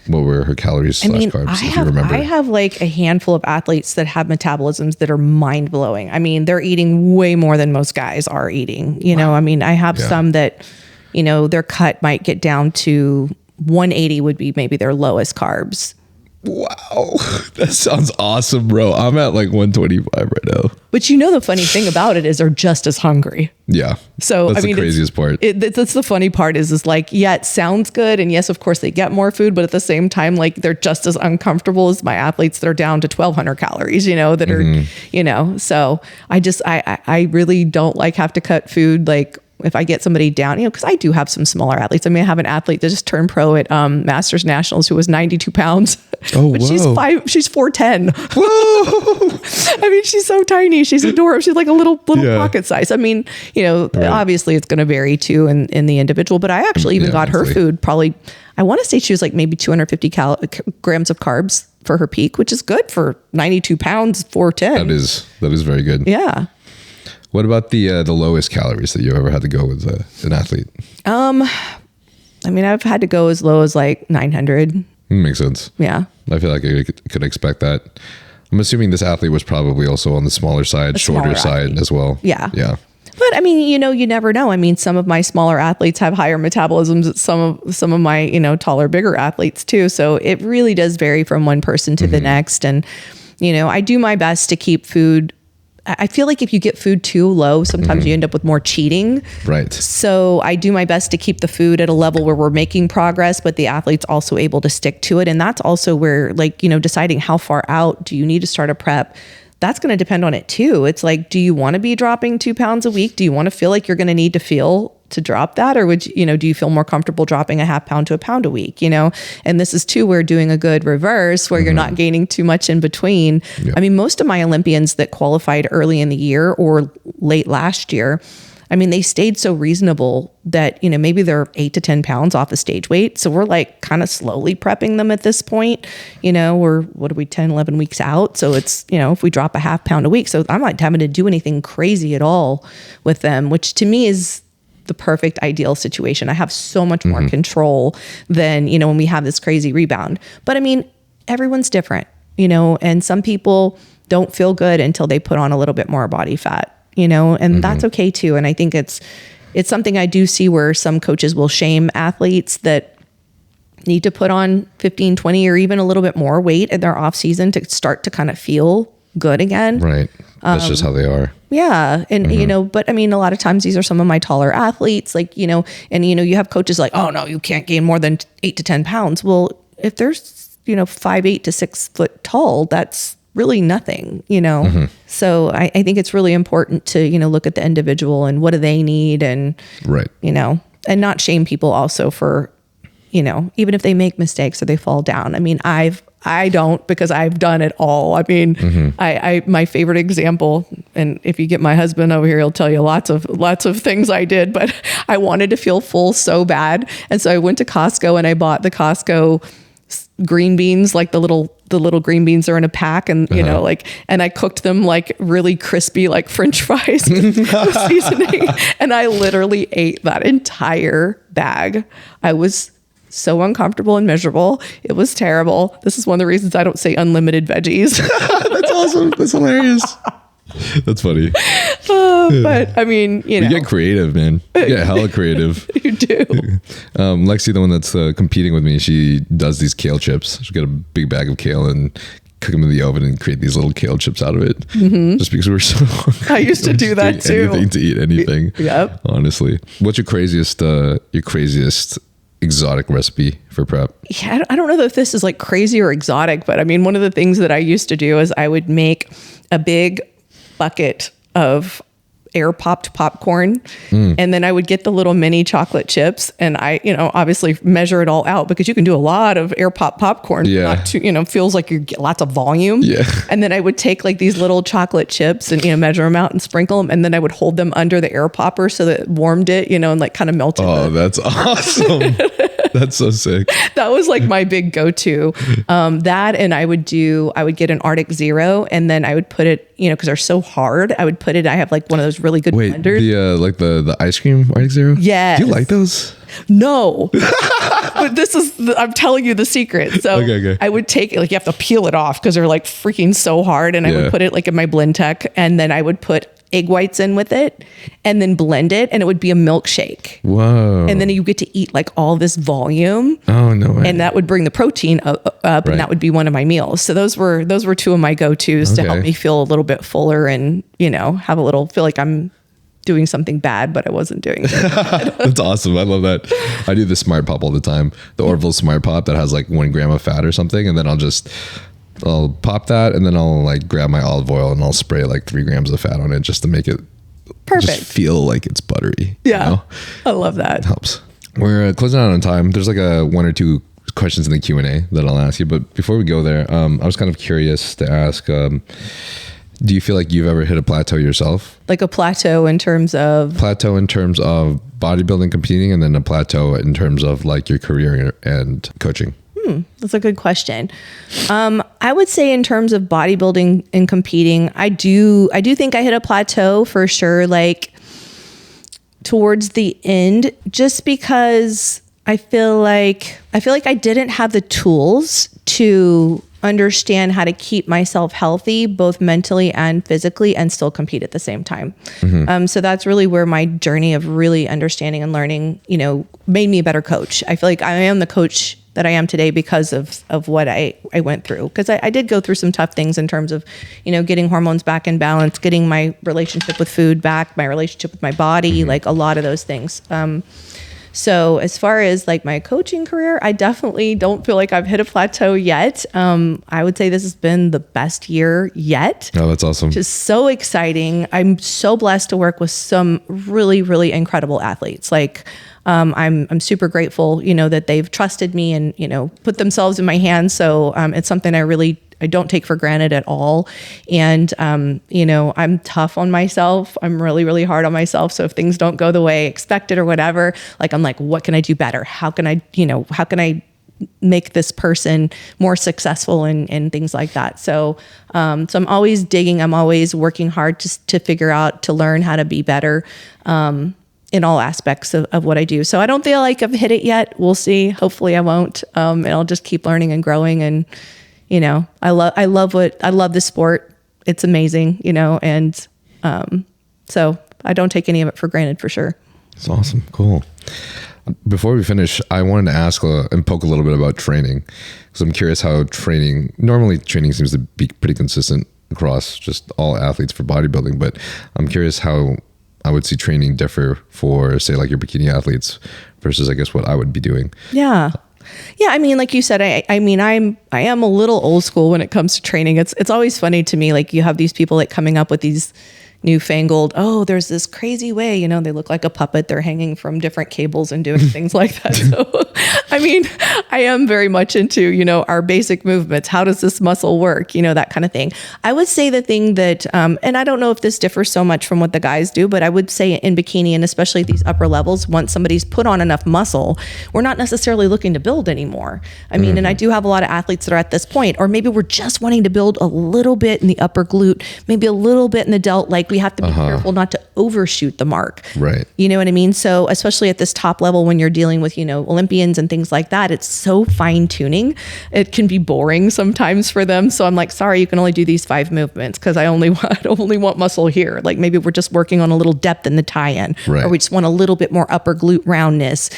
What were her calories / carbs, if you remember? I have like a handful of athletes that have metabolisms that are mind blowing. I mean, they're eating way more than most guys are eating. Wow. I mean, I have some that, their cut might get down to 180 would be maybe their lowest carbs. Wow. That sounds awesome, bro. I'm at like 125 right now. But the funny thing about it is they're just as hungry. Yeah. So that's the craziest part. That's the funny part is like, yeah, it sounds good. And yes, of course they get more food, but at the same time, like they're just as uncomfortable as my athletes that are down to 1,200 calories, that are, so I really don't like have to cut food. Like if I get somebody down, because I do have some smaller athletes. I mean, I have an athlete that just turned pro at Masters Nationals who was 92 pounds. Oh, but whoa. she's 4'10". Whoa. I mean, she's so tiny. She's adorable. She's like a little pocket size. I mean, obviously it's going to vary too in the individual, but I actually even got her food probably, I want to say she was like maybe 250 grams of carbs for her peak, which is good for 92 pounds, 4'10". That is very good. Yeah. What about the lowest calories that you ever had to go with an athlete? I mean, I've had to go as low as like 900. Makes sense. Yeah. I feel like I could expect that. I'm assuming this athlete was probably also on the smaller side, shorter side as well. Yeah. Yeah. But I mean, you never know. I mean, some of my smaller athletes have higher metabolisms than some of my, taller, bigger athletes too. So it really does vary from one person to the next. And, I do my best to keep food. I feel like if you get food too low, sometimes you end up with more cheating. Right. So I do my best to keep the food at a level where we're making progress, but the athlete's also able to stick to it. And that's also where deciding how far out do you need to start a prep, that's going to depend on it too. It's like, do you want to be dropping 2 pounds a week? Do you want to feel like you're going to need to feel to drop that? Or would do you feel more comfortable dropping a half pound to a pound a week, And this is too, where doing a good reverse where you're not gaining too much in between. Yep. I mean, most of my Olympians that qualified early in the year or late last year, I mean, they stayed so reasonable that, maybe they're 8 to 10 pounds off the stage weight. So we're like kind of slowly prepping them at this point. We're, 10, 11 weeks out. So it's, if we drop a half pound a week. So I'm not having to do anything crazy at all with them, which to me is the perfect ideal situation. I have so much more control than, when we have this crazy rebound. But I mean, everyone's different, and some people don't feel good until they put on a little bit more body fat. And that's okay too. And I think it's something I do see where some coaches will shame athletes that need to put on 15, 20, or even a little bit more weight in their off season to start to kind of feel good again. Right. That's just how they are. Yeah. And, but I mean, a lot of times these are some of my taller athletes, like, and, you have coaches like, oh no, you can't gain more than 8 to 10 pounds. Well, if there's, 5'8" to 6 foot tall, that's really nothing, So I think it's really important to, look at the individual and what do they need and, right. And not shame people also for, even if they make mistakes or they fall down. I mean, I don't, because I've done it all. I mean, my favorite example, and if you get my husband over here, he'll tell you lots of things I did, but I wanted to feel full so bad. And so I went to Costco and I bought the Costco green beans, like the little green beans are in a pack, and and I cooked them like really crispy, like French fries with seasoning. And I literally ate that entire bag. I was so uncomfortable and miserable. It was terrible. This is one of the reasons I don't say unlimited veggies. That's awesome. That's hilarious. That's funny. But I mean, you get creative, man. You get hella creative. You do. Lexi, the one that's competing with me, she does these kale chips. She's got a big bag of kale and cook them in the oven and create these little kale chips out of it. Just because we're so hungry. I used to do that too. Anything to eat anything. Yep. Honestly. What's your craziest exotic recipe for prep? Yeah, I don't know if this is like crazy or exotic, but I mean, one of the things that I used to do is I would make a big bucket of air popped popcorn. And then I would get the little mini chocolate chips and I, obviously measure it all out because you can do a lot of air pop popcorn. Yeah. Not too, feels like you get lots of volume. Yeah. And then I would take like these little chocolate chips and, measure them out and sprinkle them. And then I would hold them under the air popper so that it warmed it, and like kind of melted. Oh, that's awesome. That's so sick. That was like my big go-to. That, and I would get an Arctic Zero and then I would put it, because they're so hard. I have like one of those really good blenders. The ice cream Arctic Zero? Yes. Do you like those? No. But I'm telling you the secret. So okay. I would take it, like you have to peel it off because they're like freaking so hard. And I would put it like in my blend tech and then I would put egg whites in with it and then blend it and it would be a milkshake. Whoa. And then you get to eat like all this volume. Oh, no way. And that would bring the protein up Right. and that would be one of my meals. So those were two of my go-tos to help me feel a little bit fuller and, feel like I'm doing something bad, but I wasn't doing it. That's awesome. I love that. I do the Smart Pop all the time. The Orville Smart Pop that has like 1 gram of fat or something. And then I'll pop that and then I'll like grab my olive oil and I'll spray like 3 grams of fat on it just to make it perfect. Just feel like it's buttery. Yeah. I love that. It helps. We're closing out on time. There's like 1 or 2 questions in the Q&A that I'll ask you. But before we go there, I was kind of curious to ask, do you feel like you've ever hit a plateau yourself? Like a plateau in terms of? Plateau in terms of bodybuilding, competing, and then a plateau in terms of like your career and coaching. That's a good question. I would say in terms of bodybuilding and competing, I do think I hit a plateau for sure, like towards the end, just because I feel like I didn't have the tools to understand how to keep myself healthy, both mentally and physically, and still compete at the same time. So that's really where my journey of really understanding and learning, made me a better coach. I feel like I am the coach that I am today because of what I went through. Because I did go through some tough things in terms of, getting hormones back in balance, getting my relationship with food back, my relationship with my body, like a lot of those things. So as far as like my coaching career, I definitely don't feel like I've hit a plateau yet. I would say this has been the best year yet. Oh, that's awesome. Just so exciting. I'm so blessed to work with some really, really incredible athletes. Like, I'm super grateful, that they've trusted me and, put themselves in my hands. So, it's something I don't take for granted at all. And, I'm tough on myself. I'm really, really hard on myself. So if things don't go the way expected or whatever, like, I'm like, what can I do better? How can I make this person more successful and things like that. So I'm always digging. I'm always working hard to figure out, to learn how to be better, in all aspects of what I do. So I don't feel like I've hit it yet. We'll see. Hopefully I won't. And I'll just keep learning and growing. And, I love this sport. It's amazing, and so I don't take any of it for granted for sure. It's awesome. Cool. Before we finish, I wanted to ask and poke a little bit about training, because I'm curious how normally training seems to be pretty consistent across just all athletes for bodybuilding, but I'm curious how I would see training differ for, say, like your bikini athletes versus, I guess, what I would be doing. Yeah. I mean, like you said, I am a little old school when it comes to training. It's always funny to me, like you have these people like coming up with these newfangled, there's this crazy way, they look like a puppet. They're hanging from different cables and doing things like that. So, I mean, I am very much into, our basic movements. How does this muscle work? That kind of thing. I would say the thing that, and I don't know if this differs so much from what the guys do, but I would say in bikini, and especially at these upper levels, once somebody's put on enough muscle, we're not necessarily looking to build anymore. I mean, and I do have a lot of athletes that are at this point, or maybe we're just wanting to build a little bit in the upper glute, maybe a little bit in the delt. Like we have to be careful not to overshoot the mark. Right. You know what I mean? So especially at this top level, when you're dealing with, Olympians and things like that, it's so fine tuning. It can be boring sometimes for them. So I'm like, sorry, you can only do these 5 movements because I only want muscle here. Like maybe we're just working on a little depth in the tie-in, or we just want a little bit more upper glute roundness,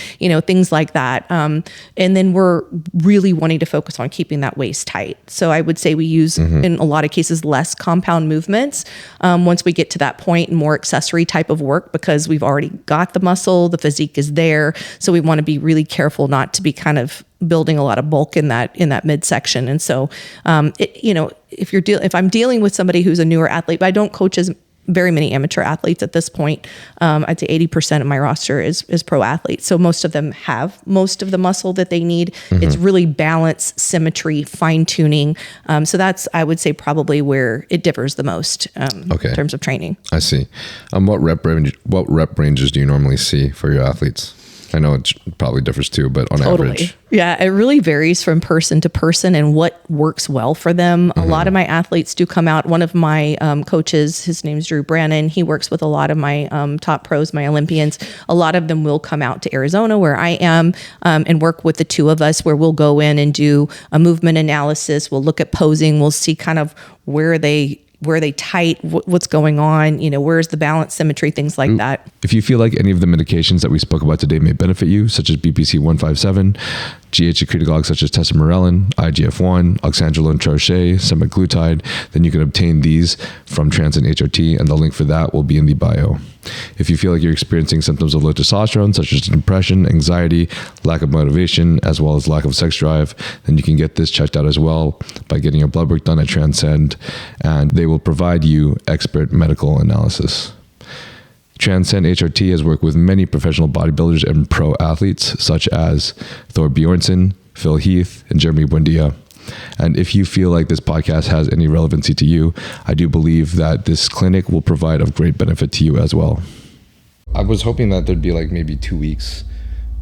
things like that. And then we're really wanting to focus on keeping that waist tight. So I would say we use, in a lot of cases, less compound movements once we get to that point, and more accessory type of work, because we've already got the muscle, the physique is there. So we want to be really careful not to be kind of building a lot of bulk in that midsection. And so, if I'm dealing with somebody who's a newer athlete, but I don't coach as very many amateur athletes at this point. I'd say 80% of my roster is pro athletes. So most of them have most of the muscle that they need. It's really balance, symmetry, fine tuning. So that's, I would say, probably where it differs the most in terms of training. I see. What rep ranges do you normally see for your athletes? I know it probably differs too, but on average. Yeah, it really varies from person to person and what works well for them. A lot of my athletes do come out. One of my coaches, his name's Drew Brannon. He works with a lot of my top pros, my Olympians. A lot of them will come out to Arizona where I am and work with the two of us, where we'll go in and do a movement analysis. We'll look at posing. We'll see kind of where they tight, what's going on, where's the balance, symmetry, things like that. If you feel like any of the medications that we spoke about today may benefit you, such as BPC 157, GH secretagogues such as Tesamorelin, IGF-1, oxandrolone troche, semaglutide, then you can obtain these from Transcend HRT, and the link for that will be in the bio. If you feel like you're experiencing symptoms of low testosterone, such as depression, anxiety, lack of motivation, as well as lack of sex drive, then you can get this checked out as well by getting your blood work done at Transcend, and they will provide you expert medical analysis. Transcend HRT has worked with many professional bodybuilders and pro athletes, such as Thor Bjornsson, Phil Heath, and Jeremy Buendia. And if you feel like this podcast has any relevancy to you, I do believe that this clinic will provide of great benefit to you as well. I was hoping that there'd be like maybe 2 weeks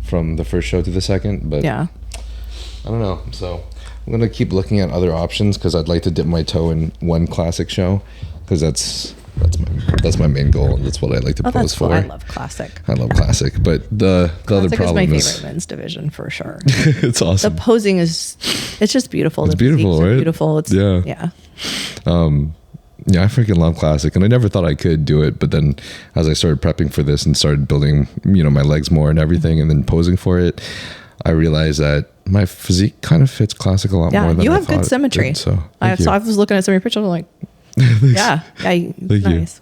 from the first show to the second, but yeah, I don't know. So I'm going to keep looking at other options because I'd like to dip my toe in one classic show because that's my main goal, and that's what I like to pose for. Cool. I love classic. But the other problem is my favorite men's division for sure. It's awesome. The posing it's just beautiful. It's beautiful, right? Beautiful. It's yeah. Yeah, I freaking love classic, and I never thought I could do it. But then, as I started prepping for this and started building, my legs more and everything, and then posing for it, I realized that my physique kind of fits classic a lot more than you I have thought good symmetry. It did, so I was looking at some of your pictures. I'm like, nice.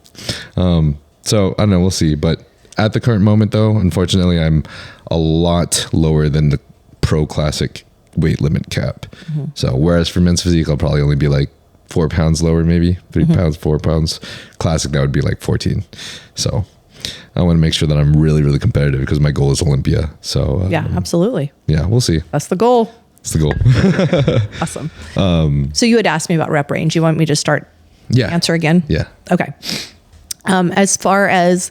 So I don't know. We'll see. But at the current moment, though, unfortunately, I'm a lot lower than the pro classic weight limit cap. Mm-hmm. So whereas for men's physique, I'll probably only be like 4 pounds lower, maybe 3 pounds, 4 pounds. Classic, that would be like 14. So I want to make sure that I'm really, really competitive because my goal is Olympia. So absolutely. Yeah, we'll see. That's the goal. It's the goal. Awesome. So you had asked me about rep range. You want me to start answer again? Yeah. Okay. As far as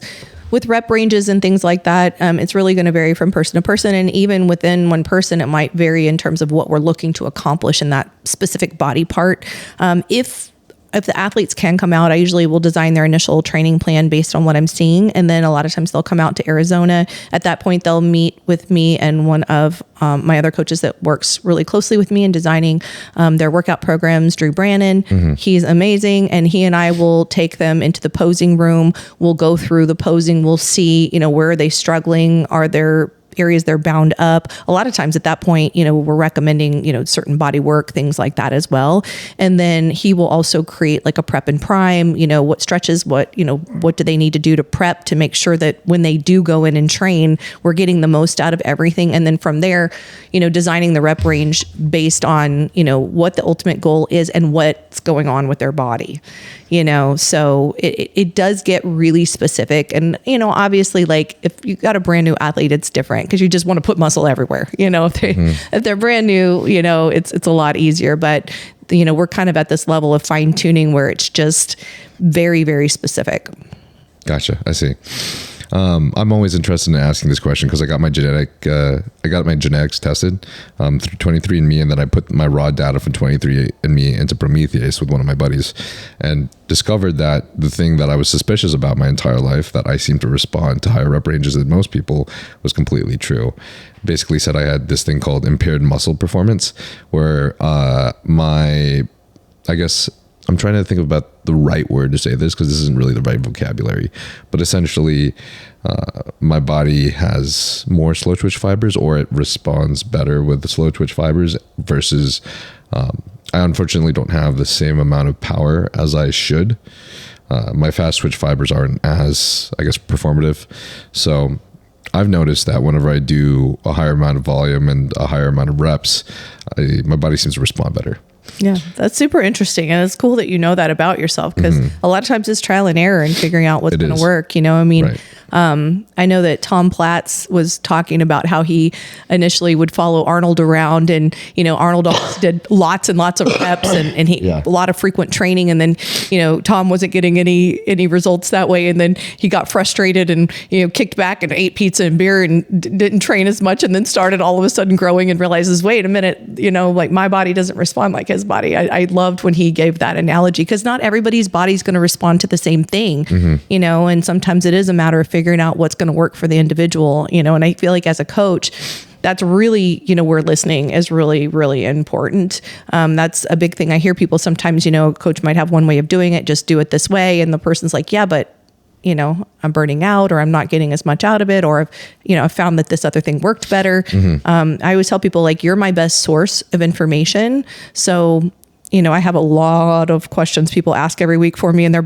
with rep ranges and things like that, it's really going to vary from person to person. And even within one person, it might vary in terms of what we're looking to accomplish in that specific body part. If the athletes can come out, I usually will design their initial training plan based on what I'm seeing. And then a lot of times they'll come out to Arizona. At that point, they'll meet with me and one of my other coaches that works really closely with me in designing their workout programs, Drew Brannon. Mm-hmm. He's amazing. And he and I will take them into the posing room. We'll go through the posing. We'll see, where are they struggling? Are there areas they're bound up? A lot of times at that point, we're recommending, certain body work, things like that as well. And then he will also create like a prep and prime, what stretches, what do they need to do to prep to make sure that when they do go in and train, we're getting the most out of everything. And then from there, designing the rep range based on, what the ultimate goal is and what's going on with their body. So it does get really specific. And, obviously, like if you got a brand new athlete, it's different because you just want to put muscle everywhere. If they're brand new, it's a lot easier. But, we're kind of at this level of fine tuning where it's just very, very specific. Gotcha. I see. I'm always interested in asking this question because I got my genetics tested through 23andMe, and then I put my raw data from 23andMe into Prometheus with one of my buddies, and discovered that the thing that I was suspicious about my entire life, that I seemed to respond to higher rep ranges than most people, was completely true. Basically said I had this thing called impaired muscle performance, where I'm trying to think about the right word to say this because this isn't really the right vocabulary, but essentially my body has more slow twitch fibers, or it responds better with the slow twitch fibers versus I unfortunately don't have the same amount of power as I should. My fast twitch fibers aren't as, performative. So I've noticed that whenever I do a higher amount of volume and a higher amount of reps, my body seems to respond better. Yeah, that's super interesting. And it's cool that you know that about yourself because a lot of times it's trial and error and figuring out what's going to work. Right. I know that Tom Platz was talking about how he initially would follow Arnold around, and, Arnold always did lots and lots of reps and he a lot of frequent training. And then, Tom wasn't getting any results that way. And then he got frustrated and, kicked back and ate pizza and beer and didn't train as much, and then started all of a sudden growing and realizes, wait a minute, like my body doesn't respond like his body. I loved when he gave that analogy because not everybody's body's going to respond to the same thing, and sometimes it is a matter of figuring out what's going to work for the individual, and I feel like as a coach, that's really, where listening is really, really important. That's a big thing. I hear people sometimes, a coach might have one way of doing it, just do it this way. And the person's like, yeah, but I'm burning out, or I'm not getting as much out of it, or, I've found that this other thing worked better. I always tell people, like, you're my best source of information. So, I have a lot of questions people ask every week for me in their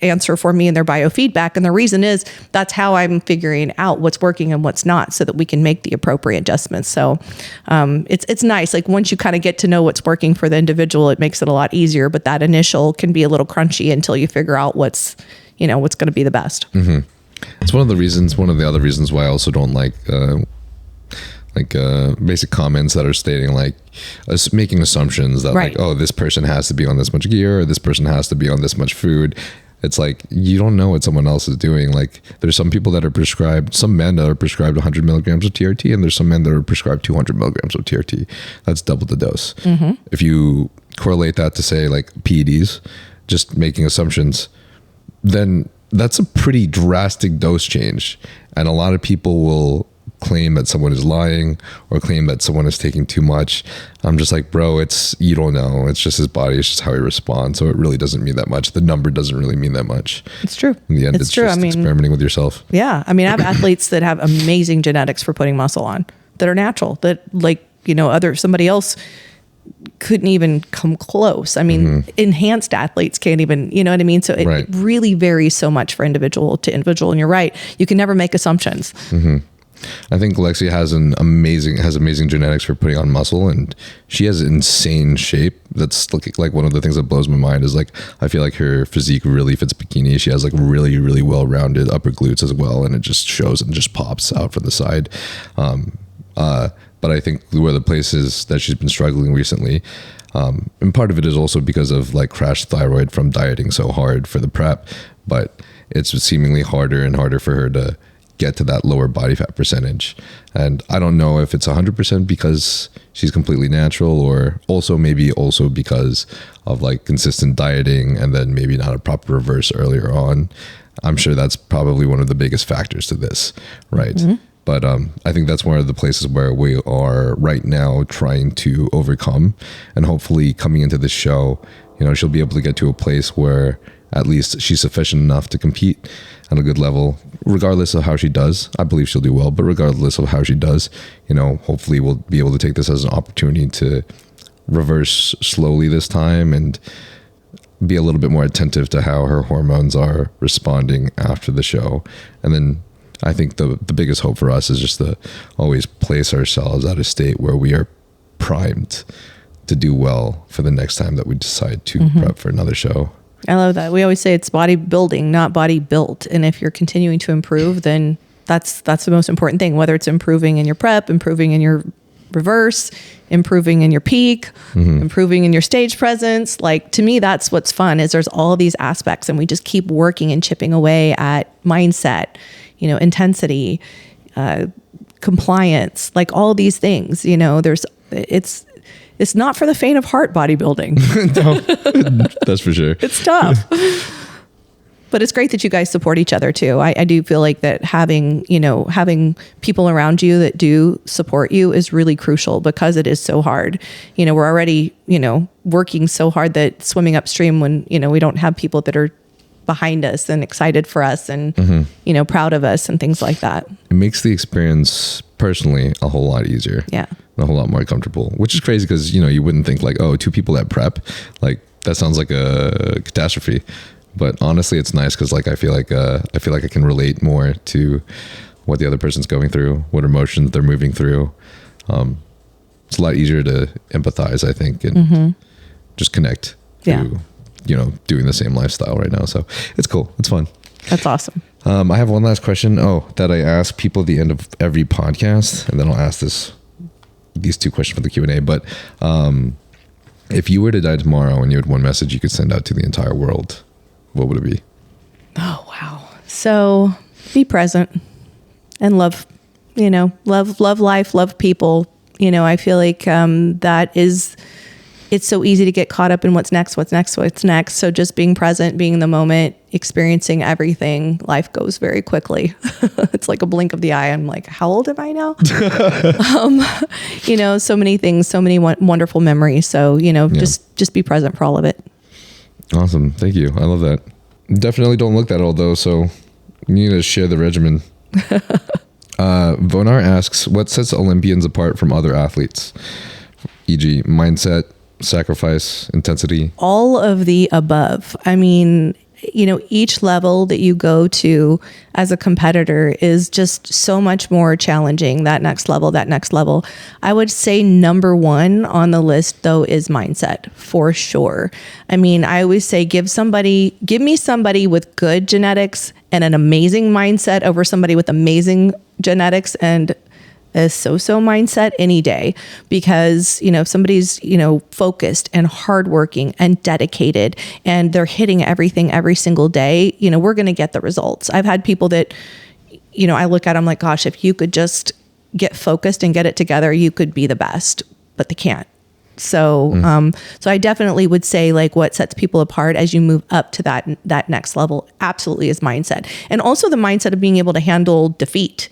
answer for me in their biofeedback. And the reason is that's how I'm figuring out what's working and what's not, so that we can make the appropriate adjustments. So it's nice. Like once you kind of get to know what's working for the individual, it makes it a lot easier. But that initial can be a little crunchy until you figure out what's going to be the best. It's one of the other reasons why I also don't like basic comments that are stating making assumptions that like, oh, this person has to be on this much gear, or this person has to be on this much food. It's like, you don't know what someone else is doing. Like, there's some people that are prescribed, some men that are prescribed 100 milligrams of TRT, and there's some men that are prescribed 200 milligrams of TRT. That's double the dose. If you correlate that to, say, like PEDs, just making assumptions, then that's a pretty drastic dose change. And a lot of people will claim that someone is lying or claim that someone is taking too much. I'm just like, bro, you don't know. It's just his body. It's just how he responds. So it really doesn't mean that much. The number doesn't really mean that much. It's true. In the end, it's true. Just experimenting with yourself. Yeah. I mean, I have athletes that have amazing genetics for putting muscle on, that are natural, that, like, somebody else couldn't even come close. I mean, enhanced athletes can't even, you know what I mean? So it really varies so much for individual to individual. And you're right. You can never make assumptions. I think Lexi has amazing genetics for putting on muscle, and she has insane shape. That's like one of the things that blows my mind is, like, I feel like her physique really fits bikini. She has like really, really well-rounded upper glutes as well, and it just shows and just pops out from the side. But I think where the places that she's been struggling recently, and part of it is also because of like crashed thyroid from dieting so hard for the prep, but it's seemingly harder and harder for her to get to that lower body fat percentage. And I don't know if it's 100% because she's completely natural, or maybe because of like consistent dieting and then maybe not a proper reverse earlier on. I'm sure that's probably one of the biggest factors to this, right? But I think that's one of the places where we are right now trying to overcome, and hopefully coming into this show, she'll be able to get to a place where at least she's sufficient enough to compete at a good level, regardless of how she does. I believe she'll do well, but regardless of how she does, hopefully we'll be able to take this as an opportunity to reverse slowly this time and be a little bit more attentive to how her hormones are responding after the show. And then I think the biggest hope for us is just to always place ourselves at a state where we are primed to do well for the next time that we decide to prep for another show. I love that. We always say it's bodybuilding, not body built. And if you're continuing to improve, then that's the most important thing, whether it's improving in your prep, improving in your reverse, improving in your peak, improving in your stage presence. Like, to me, that's what's fun, is there's all these aspects, and we just keep working and chipping away at mindset, intensity, compliance, like all these things, it's not for the faint of heart, bodybuilding. No, that's for sure. It's tough. But it's great that you guys support each other too. I do feel like that having people around you that do support you is really crucial, because it is so hard. We're already, working so hard that swimming upstream when, we don't have people that are behind us and excited for us and, proud of us and things like that. It makes the experience personally a whole lot easier. Yeah. A whole lot more comfortable, which is crazy because, you wouldn't think like, oh, 2 people at prep, like that sounds like a catastrophe. But honestly, it's nice because like I feel like I can relate more to what the other person's going through, what emotions they're moving through. It's a lot easier to empathize, I think, and just connect to, doing the same lifestyle right now. So it's cool. It's fun. That's awesome. I have one last question. That I ask people at the end of every podcast, and then I'll ask these 2 questions for the Q&A. But if you were to die tomorrow and you had one message you could send out to the entire world, what would it be? Oh, wow. So be present and love, love life, love people. I feel like it's so easy to get caught up in what's next. So just being present, being in the moment, experiencing everything, life goes very quickly. It's like a blink of the eye. I'm like, how old am I now? So many things, so many wonderful memories. So, just be present for all of it. Awesome. Thank you. I love that. Definitely don't look that old though. So you need to share the regimen. Vonar asks, what sets Olympians apart from other athletes? E.g. mindset, sacrifice, intensity? All of the above. I mean, each level that you go to as a competitor is just so much more challenging. That next level. I would say number 1 on the list though is mindset, for sure. I mean, I always say give me somebody with good genetics and an amazing mindset over somebody with amazing genetics and a so-so mindset any day, because, if somebody's, focused and hardworking and dedicated and they're hitting everything every single day, we're going to get the results. I've had people that, I look at them like, gosh, if you could just get focused and get it together, you could be the best, but they can't. So, so I definitely would say, like, what sets people apart as you move up to that next level absolutely is mindset. And also the mindset of being able to handle defeat.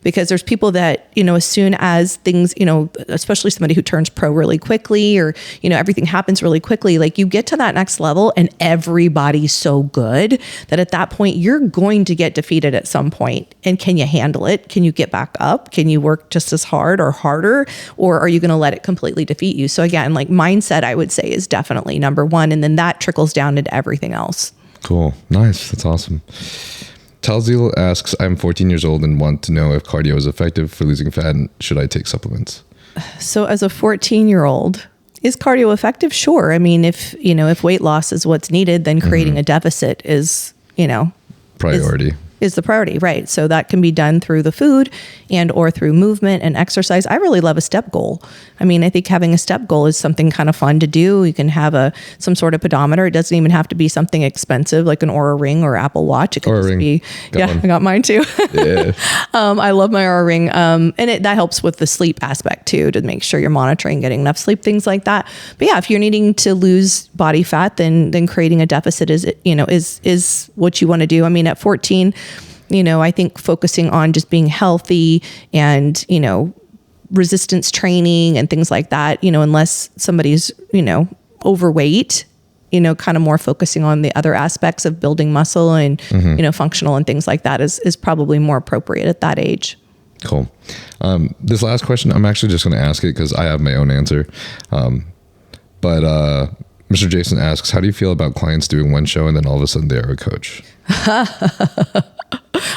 Because there's people that, as soon as things, especially somebody who turns pro really quickly, or, everything happens really quickly, like, you get to that next level and everybody's so good that at that point you're going to get defeated at some point. And can you handle it? Can you get back up? Can you work just as hard or harder? Or are you going to let it completely defeat you? So again, like, mindset, I would say, is definitely number one. And then that trickles down into everything else. Cool. Nice. That's awesome. Talzil asks, I'm 14 years old and want to know if cardio is effective for losing fat and should I take supplements? So as a 14-year-old, is cardio effective? Sure. I mean, if weight loss is what's needed, then creating a deficit is, priority. Is the priority, right? So that can be done through the food and or through movement and exercise. I really love a step goal. I mean, I think having a step goal is something kind of fun to do. You can have some sort of pedometer. It doesn't even have to be something expensive like an Oura Ring or Apple Watch. It can just be, I got mine too. Yeah. I love my Oura Ring. And that helps with the sleep aspect too, to make sure you're monitoring, getting enough sleep, things like that. But yeah, if you're needing to lose body fat, then creating a deficit is what you want to do. I mean, at 14, I think focusing on just being healthy and, resistance training and things like that, unless somebody's, overweight, kind of more focusing on the other aspects of building muscle and, functional and things like that is probably more appropriate at that age. Cool. This last question, I'm actually just going to ask it because I have my own answer. But Mr. Jason asks, how do you feel about clients doing one show and then all of a sudden they're a coach?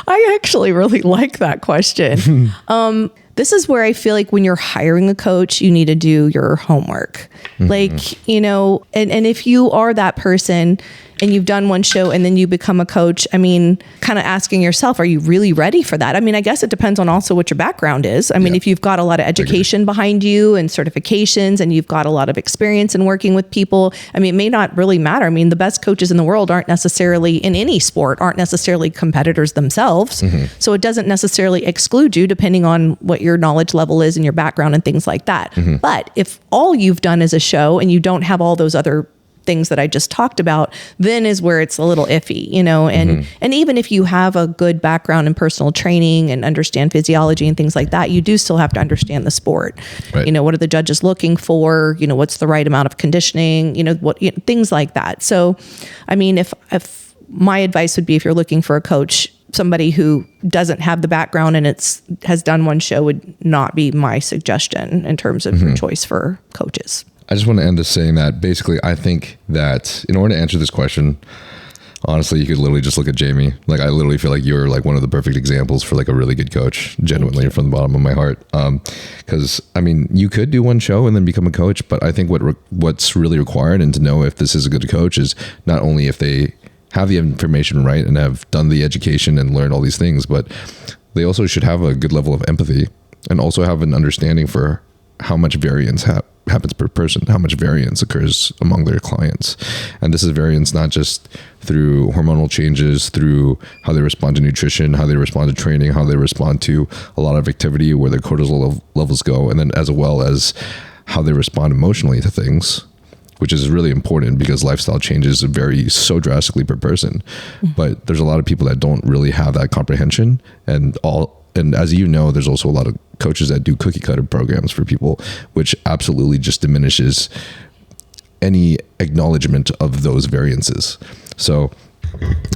I actually really like that question. This is where I feel like when you're hiring a coach, you need to do your homework. Like, and if you are that person and you've done one show and then you become a coach, I mean, kind of asking yourself, are you really ready for that? I mean, I guess it depends on also what your background is. I mean, if you've got a lot of education behind you and certifications and you've got a lot of experience in working with people, I mean, it may not really matter. I mean, the best coaches in the world aren't necessarily in any sport, aren't necessarily competitors themselves. So it doesn't necessarily exclude you depending on what your knowledge level is and your background and things like that. But if all you've done is a show and you don't have all those other things that I just talked about, then is where it's a little iffy, and even if you have a good background in personal training and understand physiology and things like that, you do still have to understand the sport. Right. What are the judges looking for? What's the right amount of conditioning? Things like that. So, I mean, if my advice would be, if you're looking for a coach, somebody who doesn't have the background and has done one show would not be my suggestion in terms of your choice for coaches. I just want to end this saying that basically I think that in order to answer this question, honestly, you could literally just look at Jami. Like, I literally feel like you're like one of the perfect examples for like a really good coach, genuinely from the bottom of my heart. Because I mean, you could do one show and then become a coach, but I think what's really required and to know if this is a good coach is not only if they have the information right and have done the education and learned all these things, but they also should have a good level of empathy and also have an understanding for how much variance happens per person, how much variance occurs among their clients. And this is variance not just through hormonal changes, through how they respond to nutrition, how they respond to training, how they respond to a lot of activity, where their cortisol levels go, and then as well as how they respond emotionally to things, which is really important because lifestyle changes vary so drastically per person. But there's a lot of people that don't really have that comprehension, and as you know, there's also a lot of coaches that do cookie cutter programs for people, which absolutely just diminishes any acknowledgement of those variances. So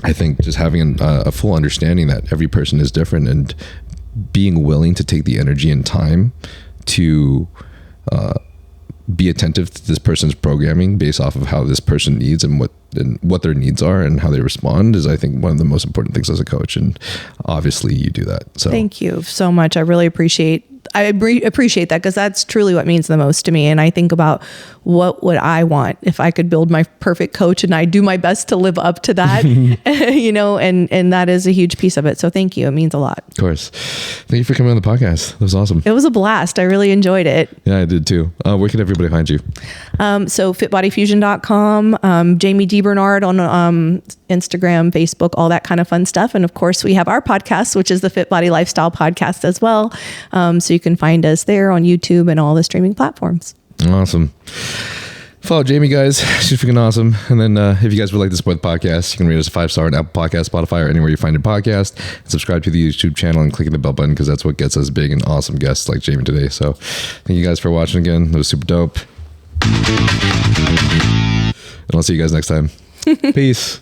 I think just having a full understanding that every person is different and being willing to take the energy and time to be attentive to this person's programming based off of how this person needs and what their needs are and how they respond is, I think, one of the most important things as a coach. And obviously you do that. So thank you so much. I really appreciate appreciate that, because that's truly what means the most to me. And I think about what would I want if I could build my perfect coach, and I do my best to live up to that, and that is a huge piece of it. So thank you. It means a lot. Of course. Thank you for coming on the podcast. That was awesome. It was a blast. I really enjoyed it. Yeah, I did too. Where can everybody find you? So fitbodyfusion.com, Jami D. Bernard on Instagram, Facebook, all that kind of fun stuff. And of course, we have our podcast, which is the Fit Body Lifestyle Podcast as well. So you can find us there on YouTube and all the streaming platforms. Awesome. Follow Jami, guys. She's freaking awesome. And then if you guys would like to support the podcast, you can rate us a 5-star on Apple Podcasts, Spotify, or anywhere you find your podcast. And subscribe to the YouTube channel and click the bell button, because that's what gets us big and awesome guests like Jami today. So thank you guys for watching again. That was super dope. And I'll see you guys next time. Peace.